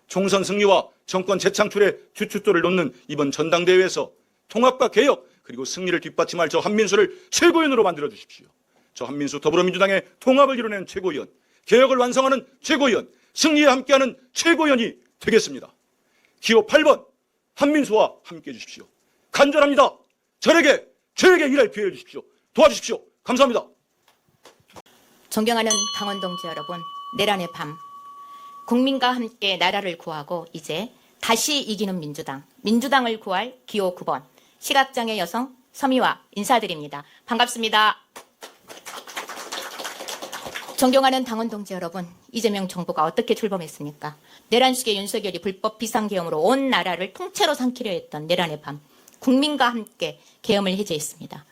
총선 승리와 정권 재창출의 주춧돌을 놓는 이번 전당대회에서 통합과 개혁 그리고 승리를 뒷받침할 저 한민수를 최고위원으로 만들어 주십시오. 저 한민수 더불어민주당의 통합을 이뤄낸 최고위원, 개혁을 완성하는 최고위원, 승리에 함께하는 최고위원이 되겠습니다. 기호 8번 한민수와 함께해 주십시오. 간절합니다. 저에게 일할 기회를 주십시오. 도와주십시오. 감사합니다. 존경하는 당원 동지 여러분, 내란의 밤, 국민과 함께 나라를 구하고 이제 다시 이기는 민주당을 구할 기호 9번 시각장애 여성 서미화 인사드립니다. 반갑습니다. 존경하는 당원 동지 여러분, 이재명 정부가 어떻게 출범했습니까? 내란 속의 윤석열이 불법 비상계엄으로 온 나라를 통째로 삼키려 했던 내란의 밤, 국민과 함께 계엄을 해제했습니다.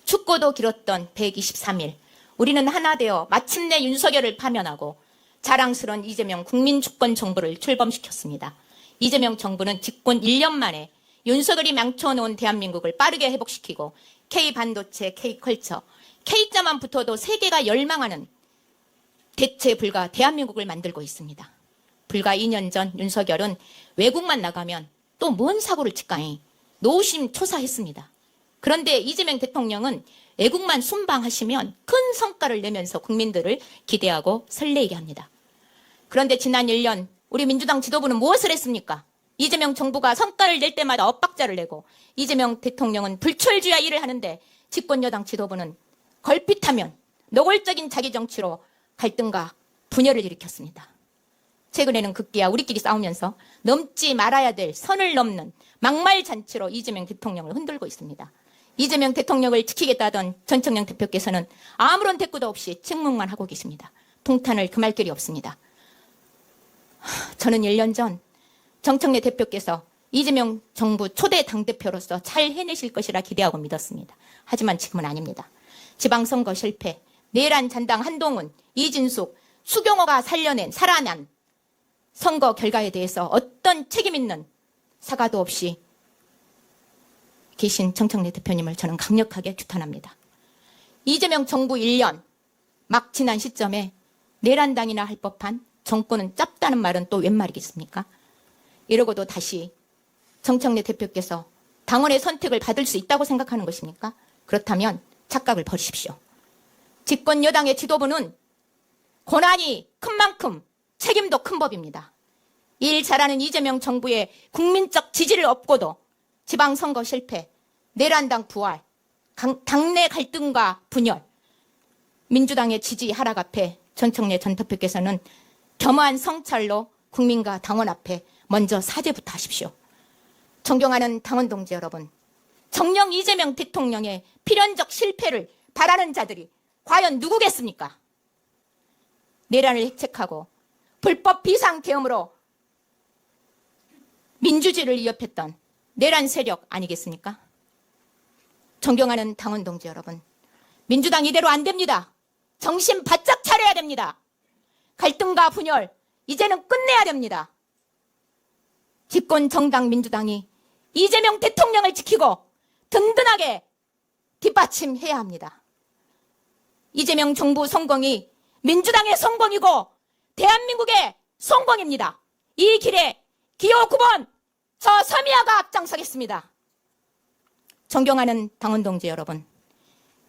춥고도 길었던 123일, 우리는 하나 되어 마침내 윤석열을 파면하고 자랑스러운 이재명 국민주권 정부를 출범시켰습니다. 이재명 정부는 집권 1년 만에 윤석열이 망쳐놓은 대한민국을 빠르게 회복시키고 K반도체, K컬처, K자만 붙어도 세계가 열망하는 대체 불가 대한민국을 만들고 있습니다. 불과 2년 전 윤석열은 외국만 나가면 또 뭔 사고를 칠까이 노심초사했습니다. 그런데 이재명 대통령은 외국만 순방하시면 큰 성과를 내면서 국민들을 기대하고 설레게 합니다. 그런데 지난 1년 우리 민주당 지도부는 무엇을 했습니까? 이재명 정부가 성과를 낼 때마다 엇박자를 내고 이재명 대통령은 불철주야 일을 하는데 집권 여당 지도부는 걸핏하면 노골적인 자기 정치로 갈등과 분열을 일으켰습니다. 최근에는 급기야 우리끼리 싸우면서 넘지 말아야 될 선을 넘는 막말 잔치로 이재명 대통령을 흔들고 있습니다. 이재명 대통령을 지키겠다던 전청래 대표께서는 아무런 대꾸도 없이 침묵만 하고 계십니다. 통탄을 금할 길이 없습니다. 저는 1년 전 정청래 대표께서 이재명 정부 초대 당대표로서 잘 해내실 것이라 기대하고 믿었습니다. 하지만 지금은 아닙니다. 지방선거 실패, 내란 잔당 한동훈, 이진숙, 수경호가 살아난 선거 결과에 대해서 어떤 책임 있는 사과도 없이 계신 정청래 대표님을 저는 강력하게 규탄합니다. 이재명 정부 1년 막 지난 시점에 내란당이나 할 법한 정권은 짧다는 말은 또 웬 말이겠습니까? 이러고도 다시 정청래 대표께서 당원의 선택을 받을 수 있다고 생각하는 것입니까? 그렇다면 착각을 버리십시오. 집권 여당의 지도부는 권한이 큰 만큼 책임도 큰 법입니다. 일 잘하는 이재명 정부의 국민적 지지를 얻고도 지방선거 실패, 내란당 부활, 당내 갈등과 분열, 민주당의 지지 하락 앞에 전청래 전 대표께서는 겸허한 성찰로 국민과 당원 앞에 먼저 사죄부터 하십시오. 존경하는 당원 동지 여러분, 정녕 이재명 대통령의 필연적 실패를 바라는 자들이 과연 누구겠습니까? 내란을 핵책하고 불법 비상계엄으로 민주주의를 위협했던 내란 세력 아니겠습니까? 존경하는 당원 동지 여러분, 민주당 이대로 안 됩니다. 정신 바짝 차려야 됩니다. 갈등과 분열, 이제는 끝내야 됩니다. 집권 정당 민주당이 이재명 대통령을 지키고 든든하게 뒷받침해야 합니다. 이재명 정부 성공이 민주당의 성공이고 대한민국의 성공입니다. 이 길에 기호 9번 저 서미아가 앞장서겠습니다. 존경하는 당원 동지 여러분,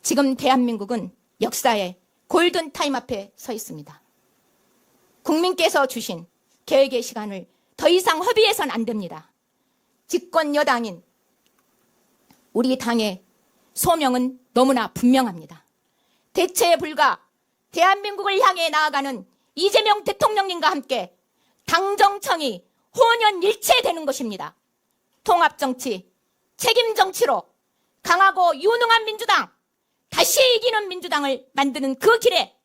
지금 대한민국은 역사의 골든타임 앞에 서 있습니다. 국민께서 주신 계획의 시간을 더 이상 허비해서는 안 됩니다. 집권 여당인 우리 당의 소명은 너무나 분명합니다. 대체에 불과 대한민국을 향해 나아가는 이재명 대통령님과 함께 당정청이 혼연일체되는 것입니다. 통합정치, 책임정치로 강하고 유능한 민주당, 다시 이기는 민주당을 만드는 그 길에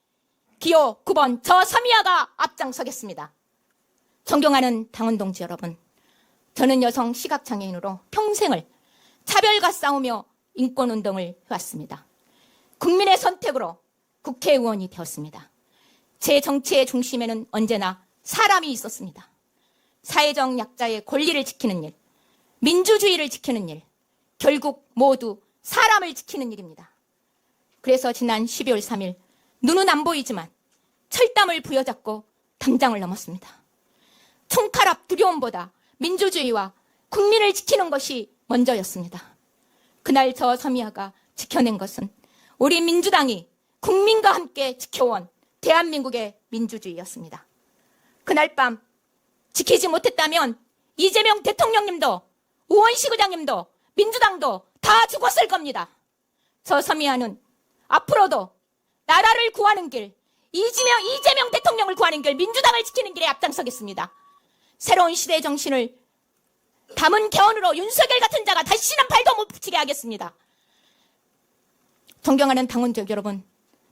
기호 9번 저 서미아가 앞장서겠습니다. 존경하는 당원 동지 여러분, 저는 여성 시각장애인으로 평생을 차별과 싸우며 인권운동을 해왔습니다. 국민의 선택으로 국회의원이 되었습니다. 제 정치의 중심에는 언제나 사람이 있었습니다. 사회적 약자의 권리를 지키는 일, 민주주의를 지키는 일, 결국 모두 사람을 지키는 일입니다. 그래서 지난 12월 3일 눈은 안 보이지만 철담을 부여잡고 담장을 넘었습니다. 총칼 앞 두려움보다 민주주의와 국민을 지키는 것이 먼저였습니다. 그날 저 서미아가 지켜낸 것은 우리 민주당이 국민과 함께 지켜온 대한민국의 민주주의였습니다. 그날 밤 지키지 못했다면 이재명 대통령님도 우원식 의장님도 민주당도 다 죽었을 겁니다. 저 서미아는 앞으로도 나라를 구하는 길, 이재명 대통령을 구하는 길, 민주당을 지키는 길에 앞장서겠습니다. 새로운 시대의 정신을 담은 개헌으로 윤석열 같은 자가 다시는 발도 못 붙이게 하겠습니다. 존경하는 당원들 여러분,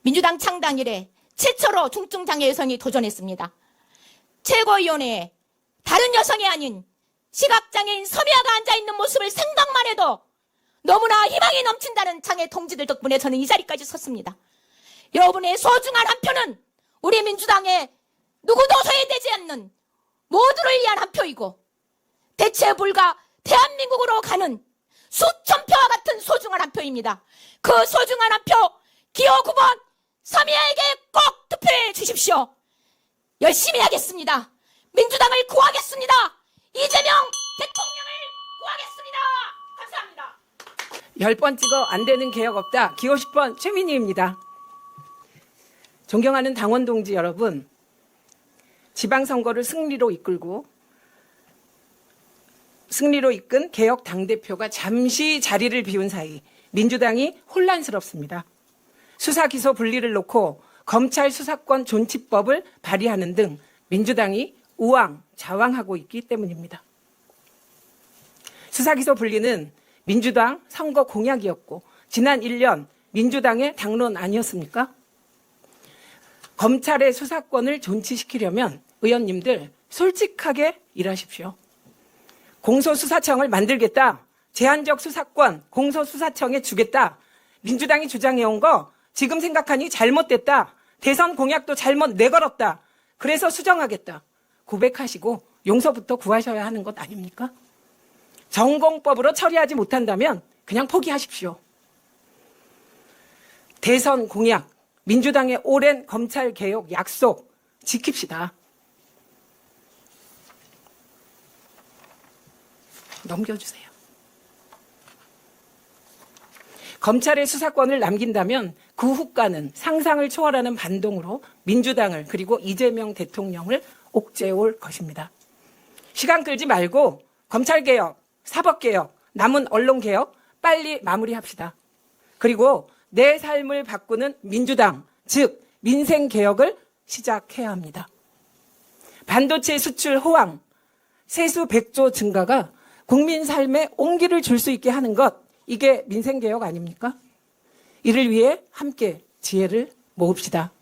민주당 창당 이래 최초로 중증장애 여성이 도전했습니다. 최고위원회에 다른 여성이 아닌 시각장애인 서미아가 앉아있는 모습을 생각만 해도 너무나 희망이 넘친다는 장애 동지들 덕분에 저는 이 자리까지 섰습니다. 여러분의 소중한 한 표는 우리 민주당의 누구도 소외되지 않는 모두를 위한 한 표이고 대체 불가 대한민국으로 가는 수천 표와 같은 소중한 한 표입니다. 그 소중한 한 표 기호 9번 서미아에게 꼭 투표해 주십시오. 열심히 하겠습니다. 민주당을 구하겠습니다. 이재명 대통령을 구하겠습니다. 감사합니다. 10번 찍어 안 되는 개혁 없다. 기호 10번 최민희입니다. 존경하는 당원 동지 여러분, 지방선거를 승리로 이끈 개혁 당대표가 잠시 자리를 비운 사이 민주당이 혼란스럽습니다. 수사기소 분리를 놓고 검찰 수사권 존치법을 발의하는 등 민주당이 우왕좌왕하고 있기 때문입니다. 수사기소 분리는 민주당 선거 공약이었고 지난 1년 민주당의 당론 아니었습니까? 검찰의 수사권을 존치시키려면 의원님들 솔직하게 일하십시오. 공소수사청을 만들겠다. 제한적 수사권 공소수사청에 주겠다. 민주당이 주장해온 거 지금 생각하니 잘못됐다. 대선 공약도 잘못 내걸었다. 그래서 수정하겠다. 고백하시고 용서부터 구하셔야 하는 것 아닙니까? 전공법으로 처리하지 못한다면 그냥 포기하십시오. 대선 공약, 민주당의 오랜 검찰개혁 약속 지킵시다. 넘겨주세요. 검찰의 수사권을 남긴다면 그 후과는 상상을 초월하는 반동으로 민주당을 그리고 이재명 대통령을 옥죄올 것입니다. 시간 끌지 말고 검찰개혁, 사법개혁, 남은 언론개혁 빨리 마무리합시다. 그리고 내 삶을 바꾸는 민주당, 즉 민생개혁을 시작해야 합니다. 반도체 수출 호황, 세수 100조 증가가 국민 삶에 온기를 줄 수 있게 하는 것, 이게 민생개혁 아닙니까? 이를 위해 함께 지혜를 모읍시다.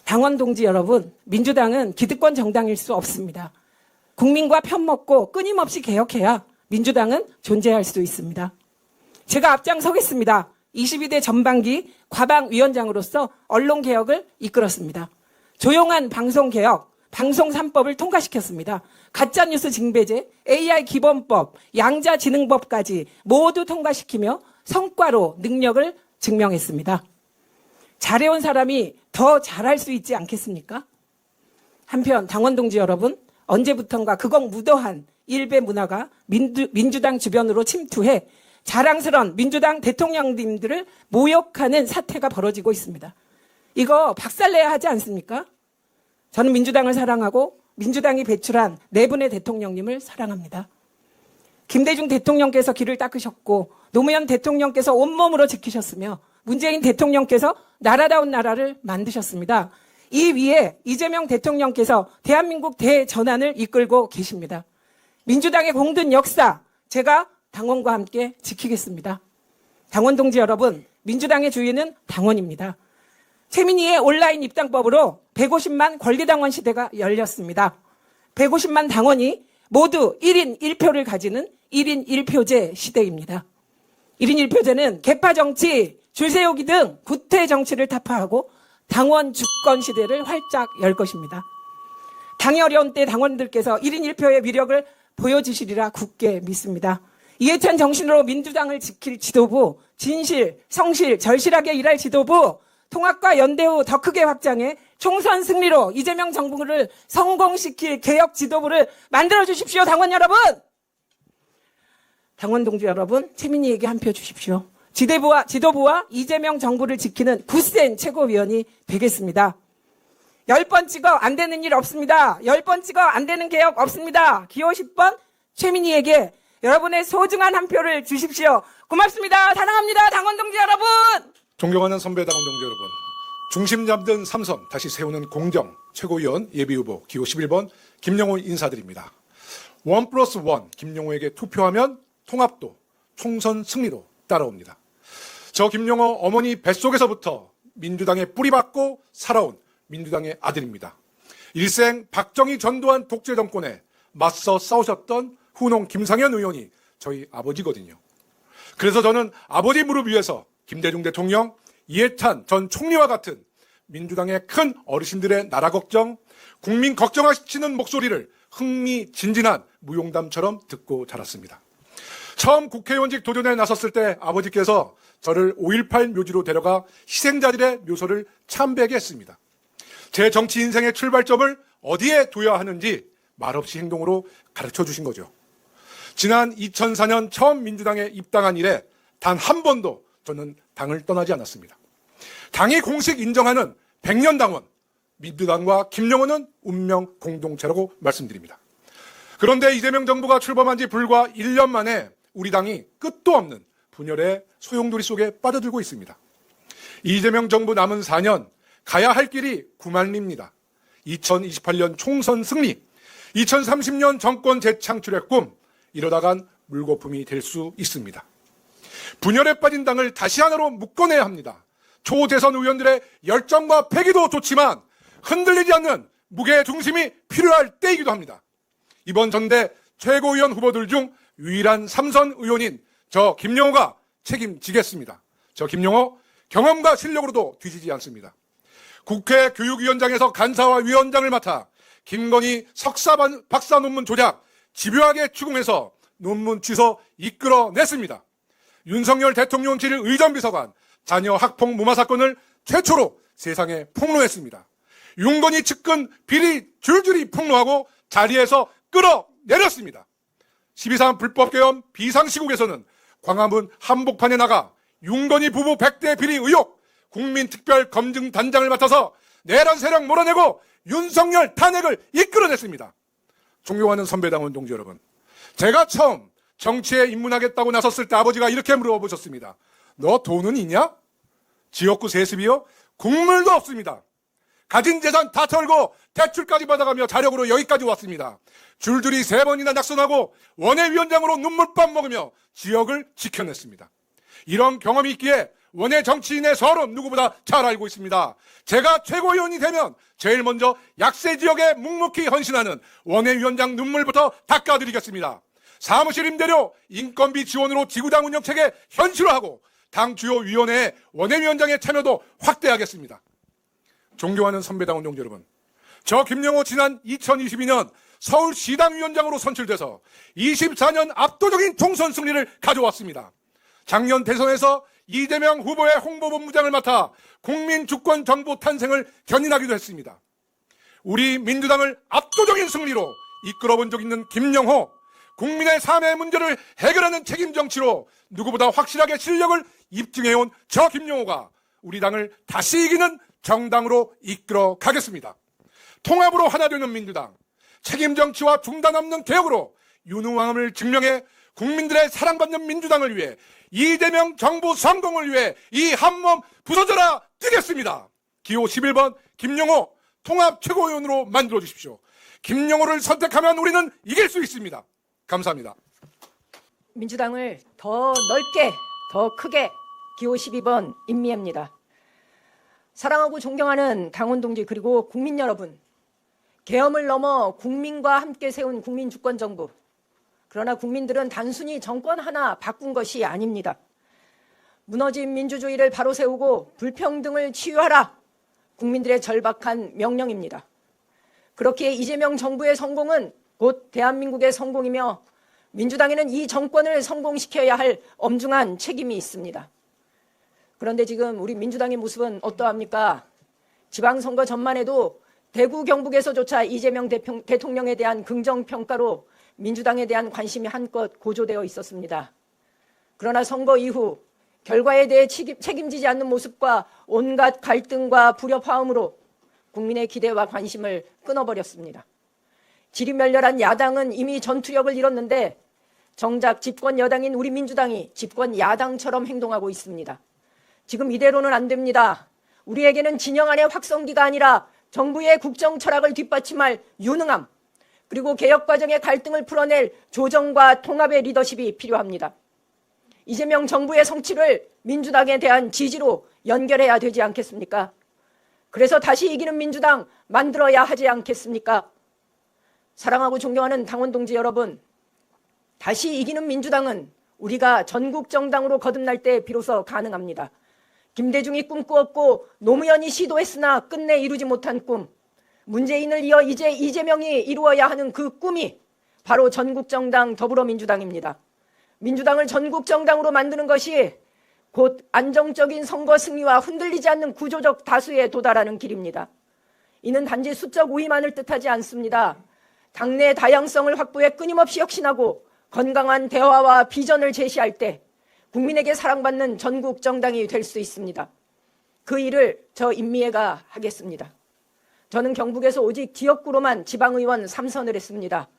당원 동지 여러분, 민주당은 기득권 정당일 수 없습니다. 국민과 편먹고 끊임없이 개혁해야 민주당은 존재할 수 있습니다. 제가 앞장서겠습니다. 22대 전반기 과방위원장으로서 언론개혁을 이끌었습니다. 조용한 방송개혁, 방송 3법을 통과시켰습니다. 가짜뉴스 징배제, AI 기본법, 양자지능법까지 모두 통과시키며 성과로 능력을 증명했습니다. 잘해온 사람이 더 잘할 수 있지 않겠습니까? 한편 당원 동지 여러분, 언제부턴가 극악무도한 일배 문화가 민주당 주변으로 침투해 자랑스러운 민주당 대통령님들을 모욕하는 사태가 벌어지고 있습니다. 이거 박살내야 하지 않습니까? 저는 민주당을 사랑하고 민주당이 배출한 4분의 대통령님을 사랑합니다. 김대중 대통령께서 길을 닦으셨고 노무현 대통령께서 온몸으로 지키셨으며 문재인 대통령께서 나라다운 나라를 만드셨습니다. 이 위에 이재명 대통령께서 대한민국 대전환을 이끌고 계십니다. 민주당의 공든 역사, 제가 당원과 함께 지키겠습니다. 당원 동지 여러분, 민주당의 주인은 당원입니다. 최민희의 온라인 입당법으로 150만 권리당원 시대가 열렸습니다. 150만 당원이 모두 1인 1표를 가지는 1인 1표제 시대입니다. 1인 1표제는 계파 정치, 줄 세우기 등 구태 정치를 타파하고 당원 주권 시대를 활짝 열 것입니다. 당이 어려운 때 당원들께서 1인 1표의 위력을 보여주시리라 굳게 믿습니다. 이해찬 정신으로 민주당을 지킬 지도부, 진실, 성실, 절실하게 일할 지도부, 통합과 연대 후 더 크게 확장해 총선 승리로 이재명 정부를 성공시킬 개혁 지도부를 만들어 주십시오. 당원 여러분! 당원 동지 여러분, 최민희에게 한 표 주십시오. 지도부와 이재명 정부를 지키는 굳센 최고위원이 되겠습니다. 10번 찍어 안 되는 일 없습니다. 10번 찍어 안 되는 개혁 없습니다. 기호 10번 최민희에게 여러분의 소중한 한 표를 주십시오. 고맙습니다. 사랑합니다. 당원 동지 여러분! 존경하는 선배 당원 동지 여러분, 중심 잡는 삼선 다시 세우는 공정 최고위원 예비후보 기호 11번 김영호 인사드립니다. 1+1 김영호에게 투표하면 통합도 총선 승리로 따라옵니다. 저 김영호 어머니 뱃속에서부터 민주당에 뿌리박고 살아온 민주당의 아들입니다. 일생 박정희 전두환 독재 정권에 맞서 싸우셨던 후농 김상현 의원이 저희 아버지거든요. 그래서 저는 아버지 무릎 위에서 김대중 대통령, 이해찬 전 총리와 같은 민주당의 큰 어르신들의 나라 걱정, 국민 걱정하시는 목소리를 흥미진진한 무용담처럼 듣고 자랐습니다. 처음 국회의원직 도전에 나섰을 때 아버지께서 저를 5.18 묘지로 데려가 희생자들의 묘소를 참배하게 했습니다. 제 정치 인생의 출발점을 어디에 둬야 하는지 말없이 행동으로 가르쳐 주신 거죠. 지난 2004년 처음 민주당에 입당한 이래 단 한 번도 저는 당을 떠나지 않았습니다. 당이 공식 인정하는 100년 당원, 민주당과 김영호는 운명 공동체라고 말씀드립니다. 그런데 이재명 정부가 출범한 지 불과 1년 만에 우리 당이 끝도 없는 분열의 소용돌이 속에 빠져들고 있습니다. 이재명 정부 남은 4년 가야 할 길이 구만리입니다. 2028년 총선 승리, 2030년 정권 재창출의 꿈, 이러다간 물거품이 될 수 있습니다. 분열에 빠진 당을 다시 하나로 묶어내야 합니다. 초대선 의원들의 열정과 패기도 좋지만 흔들리지 않는 무게 중심이 필요할 때이기도 합니다. 이번 전대 최고위원 후보들 중 유일한 삼선 의원인 저 김영호가 책임지겠습니다. 저 김영호 경험과 실력으로도 뒤지지 않습니다. 국회 교육위원장에서 간사와 위원장을 맡아 김건희 석사 박사 논문 조작 집요하게 추궁해서 논문 취소 이끌어냈습니다. 윤석열 대통령실 의전비서관 자녀 학폭 무마 사건을 최초로 세상에 폭로했습니다. 윤건희 측근 비리 줄줄이 폭로하고 자리에서 끌어내렸습니다. 12.3 불법개헌 비상시국에서는 광화문 한복판에 나가 윤건희 부부 100대 비리 의혹 국민특별검증단장을 맡아서 내란 세력 몰아내고 윤석열 탄핵을 이끌어냈습니다. 존경하는 선배당원 동지 여러분, 제가 처음 정치에 입문하겠다고 나섰을 때 아버지가 이렇게 물어보셨습니다. 너 돈은 있냐? 지역구 세습이요? 국물도 없습니다. 가진 재산 다 털고 대출까지 받아가며 자력으로 여기까지 왔습니다. 줄줄이 3번이나 낙선하고 원외위원장으로 눈물밥 먹으며 지역을 지켜냈습니다. 이런 경험이 있기에 원외 정치인의 서름 누구보다 잘 알고 있습니다. 제가 최고위원이 되면 제일 먼저 약세 지역에 묵묵히 헌신하는 원외위원장 눈물부터 닦아드리겠습니다. 사무실 임대료, 인건비 지원으로 지구당 운영체계 현실화하고 당 주요 위원회의 원외위원장의 참여도 확대하겠습니다. 존경하는 선배당원 동지 여러분, 저 김영호 지난 2022년 서울시당 위원장으로 선출돼서 24년 압도적인 총선 승리를 가져왔습니다. 작년 대선에서 이재명 후보의 홍보본부장을 맡아 국민주권 정부 탄생을 견인하기도 했습니다. 우리 민주당을 압도적인 승리로 이끌어본 적 있는 김영호, 국민의 삶의 문제를 해결하는 책임 정치로 누구보다 확실하게 실력을 입증해온 저 김영호가 우리 당을 다시 이기는 정당으로 이끌어 가겠습니다. 통합으로 하나 되는 민주당, 책임 정치와 중단 없는 개혁으로 유능함을 증명해 국민들의 사랑받는 민주당을 위해 이재명 정부 성공을 위해 이 한몸 부서져라 뛰겠습니다. 기호 11번 김영호 통합 최고위원으로 만들어 주십시오. 김영호를 선택하면 우리는 이길 수 있습니다. 감사합니다. 민주당을 더 넓게, 더 크게 기호 12번 임미애입니다. 사랑하고 존경하는 당원 동지 그리고 국민 여러분, 계엄을 넘어 국민과 함께 세운 국민주권정부, 그러나 국민들은 단순히 정권 하나 바꾼 것이 아닙니다. 무너진 민주주의를 바로 세우고 불평등을 치유하라, 국민들의 절박한 명령입니다. 그렇기에 이재명 정부의 성공은 곧 대한민국의 성공이며 민주당에는 이 정권을 성공시켜야 할 엄중한 책임이 있습니다. 그런데 지금 우리 민주당의 모습은 어떠합니까? 지방선거 전만 해도 대구 경북에서조차 이재명 대통령에 대한 긍정평가로 민주당에 대한 관심이 한껏 고조되어 있었습니다. 그러나 선거 이후 결과에 대해 책임지지 않는 모습과 온갖 갈등과 불협화음으로 국민의 기대와 관심을 끊어버렸습니다. 지리멸렬한 야당은 이미 전투력을 잃었는데 정작 집권 여당인 우리 민주당이 집권 야당처럼 행동하고 있습니다. 지금 이대로는 안 됩니다. 우리에게는 진영 안의 확성기가 아니라 정부의 국정 철학을 뒷받침할 유능함, 그리고 개혁 과정의 갈등을 풀어낼 조정과 통합의 리더십이 필요합니다. 이재명 정부의 성취를 민주당에 대한 지지로 연결해야 되지 않겠습니까? 그래서 다시 이기는 민주당 만들어야 하지 않겠습니까? 사랑하고 존경하는 당원 동지 여러분, 다시 이기는 민주당은 우리가 전국 정당으로 거듭날 때 비로소 가능합니다. 김대중이 꿈꾸었고 노무현이 시도했으나 끝내 이루지 못한 꿈, 문재인을 이어 이제 이재명이 이루어야 하는 그 꿈이 바로 전국정당 더불어민주당입니다. 민주당을 전국정당으로 만드는 것이 곧 안정적인 선거 승리와 흔들리지 않는 구조적 다수에 도달하는 길입니다. 이는 단지 수적 우위만을 뜻하지 않습니다. 당내 다양성을 확보해 끊임없이 혁신하고 건강한 대화와 비전을 제시할 때 국민에게 사랑받는 전국 정당이 될 수 있습니다. 그 일을 저 임미애가 하겠습니다. 저는 경북에서 오직 지역구로만 지방의원 3선을 했습니다.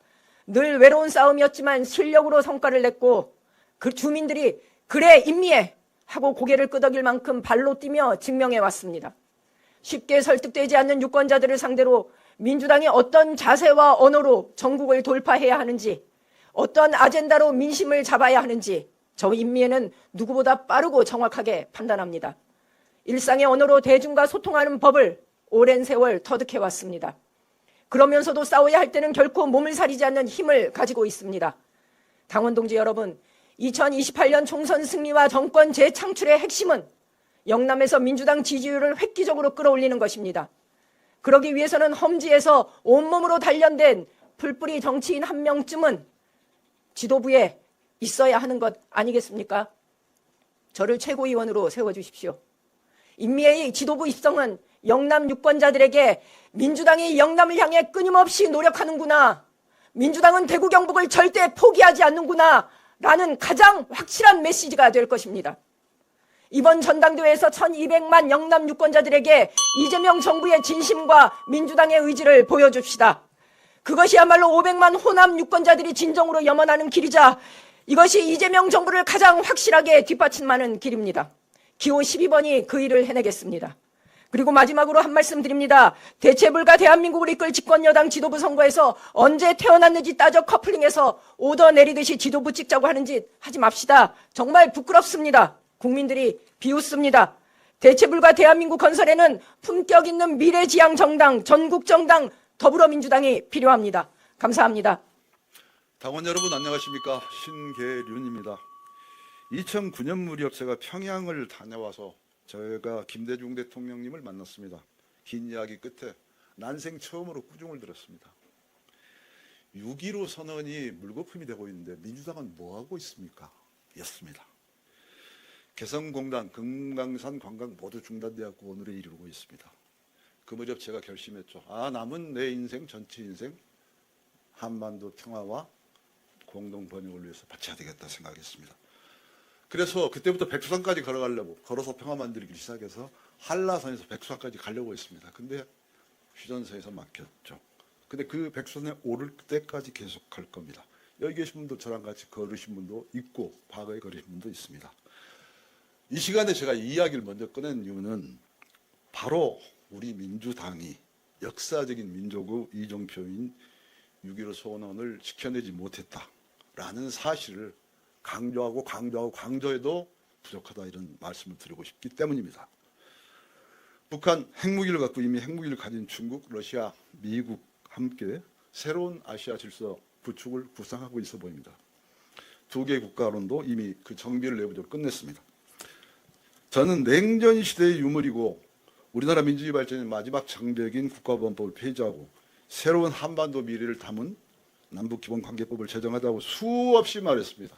늘 외로운 싸움이었지만 실력으로 성과를 냈고 그 주민들이 그래 임미애 하고 고개를 끄덕일 만큼 발로 뛰며 증명해 왔습니다. 쉽게 설득되지 않는 유권자들을 상대로 민주당이 어떤 자세와 언어로 전국을 돌파해야 하는지, 어떤 아젠다로 민심을 잡아야 하는지 저 임미애는 누구보다 빠르고 정확하게 판단합니다. 일상의 언어로 대중과 소통하는 법을 오랜 세월 터득해왔습니다. 그러면서도 싸워야 할 때는 결코 몸을 사리지 않는 힘을 가지고 있습니다. 당원 동지 여러분, 2028년 총선 승리와 정권 재창출의 핵심은 영남에서 민주당 지지율을 획기적으로 끌어올리는 것입니다. 그러기 위해서는 험지에서 온몸으로 단련된 풀뿌리 정치인 한 명쯤은 지도부에 있어야 하는 것 아니겠습니까? 저를 최고위원으로 세워주십시오. 임미애의 지도부 입성은 영남 유권자들에게 민주당이 영남을 향해 끊임없이 노력하는구나, 민주당은 대구 경북을 절대 포기하지 않는구나 라는 가장 확실한 메시지가 될 것입니다. 이번 전당대회에서 1200만 영남 유권자들에게 이재명 정부의 진심과 민주당의 의지를 보여줍시다. 그것이야말로 500만 호남 유권자들이 진정으로 염원하는 길이자 이것이 이재명 정부를 가장 확실하게 뒷받침하는 길입니다. 기호 12번이 그 일을 해내겠습니다. 그리고 마지막으로 한 말씀 드립니다. 대체불가 대한민국을 이끌 집권여당 지도부 선거에서 언제 태어났는지 따져 커플링해서 오더 내리듯이 지도부 찍자고 하는 짓 하지 맙시다. 정말 부끄럽습니다. 국민들이 비웃습니다. 대체불가 대한민국 건설에는 품격 있는 미래지향 정당, 전국정당, 더불어민주당이 필요합니다. 감사합니다. 당원 여러분 안녕하십니까? 신계륜입니다. 2009년 무렵 제가 평양을 다녀와서 저희가 김대중 대통령님을 만났습니다. 긴 이야기 끝에 난생 처음으로 꾸중을 들었습니다. 6.15 선언이 물거품이 되고 있는데 민주당은 뭐하고 있습니까? 였습니다. 개성공단, 금강산 관광 모두 중단되었고 오늘에 이르고 있습니다. 그 무렵 제가 결심했죠. 남은 내 인생, 전체 인생 한반도 평화와 공동 번영을 위해서 바쳐야 되겠다 생각했습니다. 그래서 그때부터 백두산까지 걸어가려고 걸어서 평화 만들기 시작해서 한라산에서 백두산까지 가려고 했습니다. 근데 휴전선에서 막혔죠. 근데 그 백두산에 오를 때까지 계속 갈 겁니다. 여기 계신 분도 저랑 같이 걸으신 분도 있고 과거에 걸으신 분도 있습니다. 이 시간에 제가 이 이야기를 먼저 꺼낸 이유는 바로 우리 민주당이 역사적인 민족의 이정표인 6.15 선언을 지켜내지 못했다라는 사실을 강조해도 부족하다 이런 말씀을 드리고 싶기 때문입니다. 북한 핵무기를 갖고 이미 핵무기를 가진 중국, 러시아, 미국 함께 새로운 아시아 질서 구축을 구상하고 있어 보입니다. 두 개 국가론도 이미 그 정비를 내부적으로 끝냈습니다. 저는 냉전 시대의 유물이고 우리나라 민주주의 발전의 마지막 장벽인 국가보안법을 폐지하고 새로운 한반도 미래를 담은 남북기본관계법을 제정하자고 수없이 말했습니다.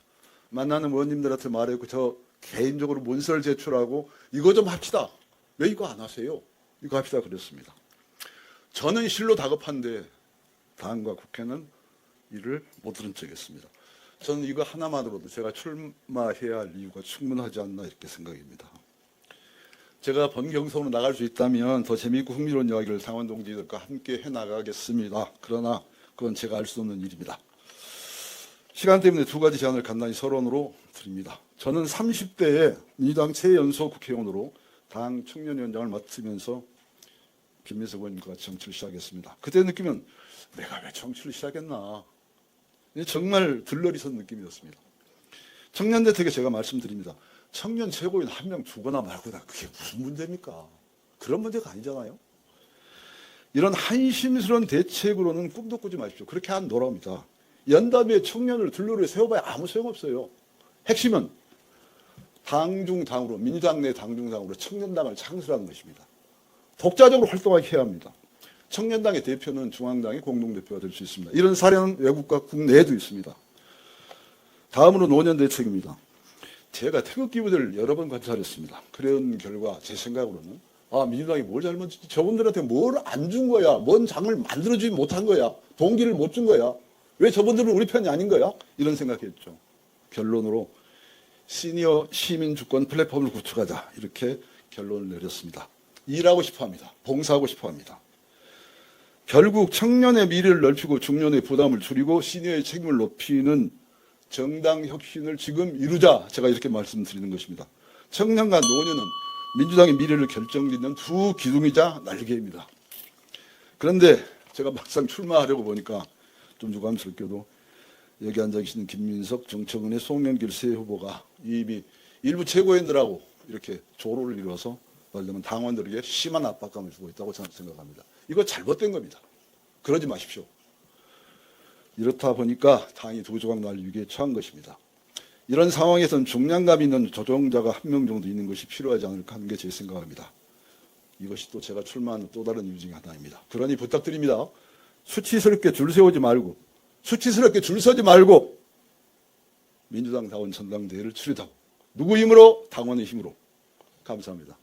만나는 의원님들한테 말했고 저 개인적으로 문서를 제출하고 이거 좀 합시다. 왜 이거 안 하세요? 이거 합시다 그랬습니다. 저는 실로 다급한데 당과 국회는 이를 못 들은 척했습니다. 저는 이거 하나만으로도 제가 출마해야 할 이유가 충분하지 않나 이렇게 생각입니다. 제가 번경선으로 나갈 수 있다면 더 재미있고 흥미로운 이야기를 당원 동지들과 함께 해나가겠습니다. 그러나 그건 제가 알 수 없는 일입니다. 시간 때문에 두 가지 제안을 간단히 서론으로 드립니다. 저는 30대에 민주당 최연소 국회의원으로 당 청년위원장을 맡으면서 김민석 의원님과 같이 정치를 시작했습니다. 그때 느낌은 내가 왜 정치를 시작했나. 정말 들러리선 느낌이었습니다. 청년 대책에 제가 말씀드립니다. 청년 최고위원 한 명 주거나 말거나 그게 무슨 문제입니까? 그런 문제가 아니잖아요. 이런 한심스러운 대책으로는 꿈도 꾸지 마십시오. 그렇게 안 돌아옵니다. 연담에 청년을 들러리 세워봐야 아무 소용없어요. 핵심은 당중당으로 민주당 내 당중당으로 청년당을 창설하는 것입니다. 독자적으로 활동하게 해야 합니다. 청년당의 대표는 중앙당의 공동대표가 될 수 있습니다. 이런 사례는 외국과 국내에도 있습니다. 다음으로 노년 대책입니다. 제가 태극기부대를 여러 번 관찰했습니다. 그런 결과 제 생각으로는 민주당이 뭘 잘못했지? 저분들한테 뭘 안 준 거야? 뭔 장을 만들어주지 못한 거야? 동기를 못 준 거야? 왜 저분들은 우리 편이 아닌 거야? 이런 생각했죠. 결론으로 시니어 시민 주권 플랫폼을 구축하자 이렇게 결론을 내렸습니다. 일하고 싶어합니다. 봉사하고 싶어합니다. 결국 청년의 미래를 넓히고 중년의 부담을 줄이고 시니어의 책임을 높이는 정당 혁신을 지금 이루자 제가 이렇게 말씀드리는 것입니다. 청년과 노년은 민주당의 미래를 결정짓는 두 기둥이자 날개입니다. 그런데 제가 막상 출마하려고 보니까 좀 유감스럽게도 여기 앉아 계시는 김민석, 정청은의 송영길 세 후보가 이미 일부 최고위원들하고 이렇게 조로를 이루어서 말하자면 당원들에게 심한 압박감을 주고 있다고 저는 생각합니다. 이거 잘못된 겁니다. 그러지 마십시오. 이렇다 보니까 당이 두 조각 날 위기에 처한 것입니다. 이런 상황에서는 중량감 있는 조정자가 한 명 정도 있는 것이 필요하지 않을까 하는 게 제 생각입니다. 이것이 또 제가 출마하는 또 다른 이유 중에 하나입니다. 그러니 부탁드립니다. 수치스럽게 줄 서지 말고 민주당 당원 전당대회를 치르자고. 누구 힘으로? 당원의 힘으로. 감사합니다.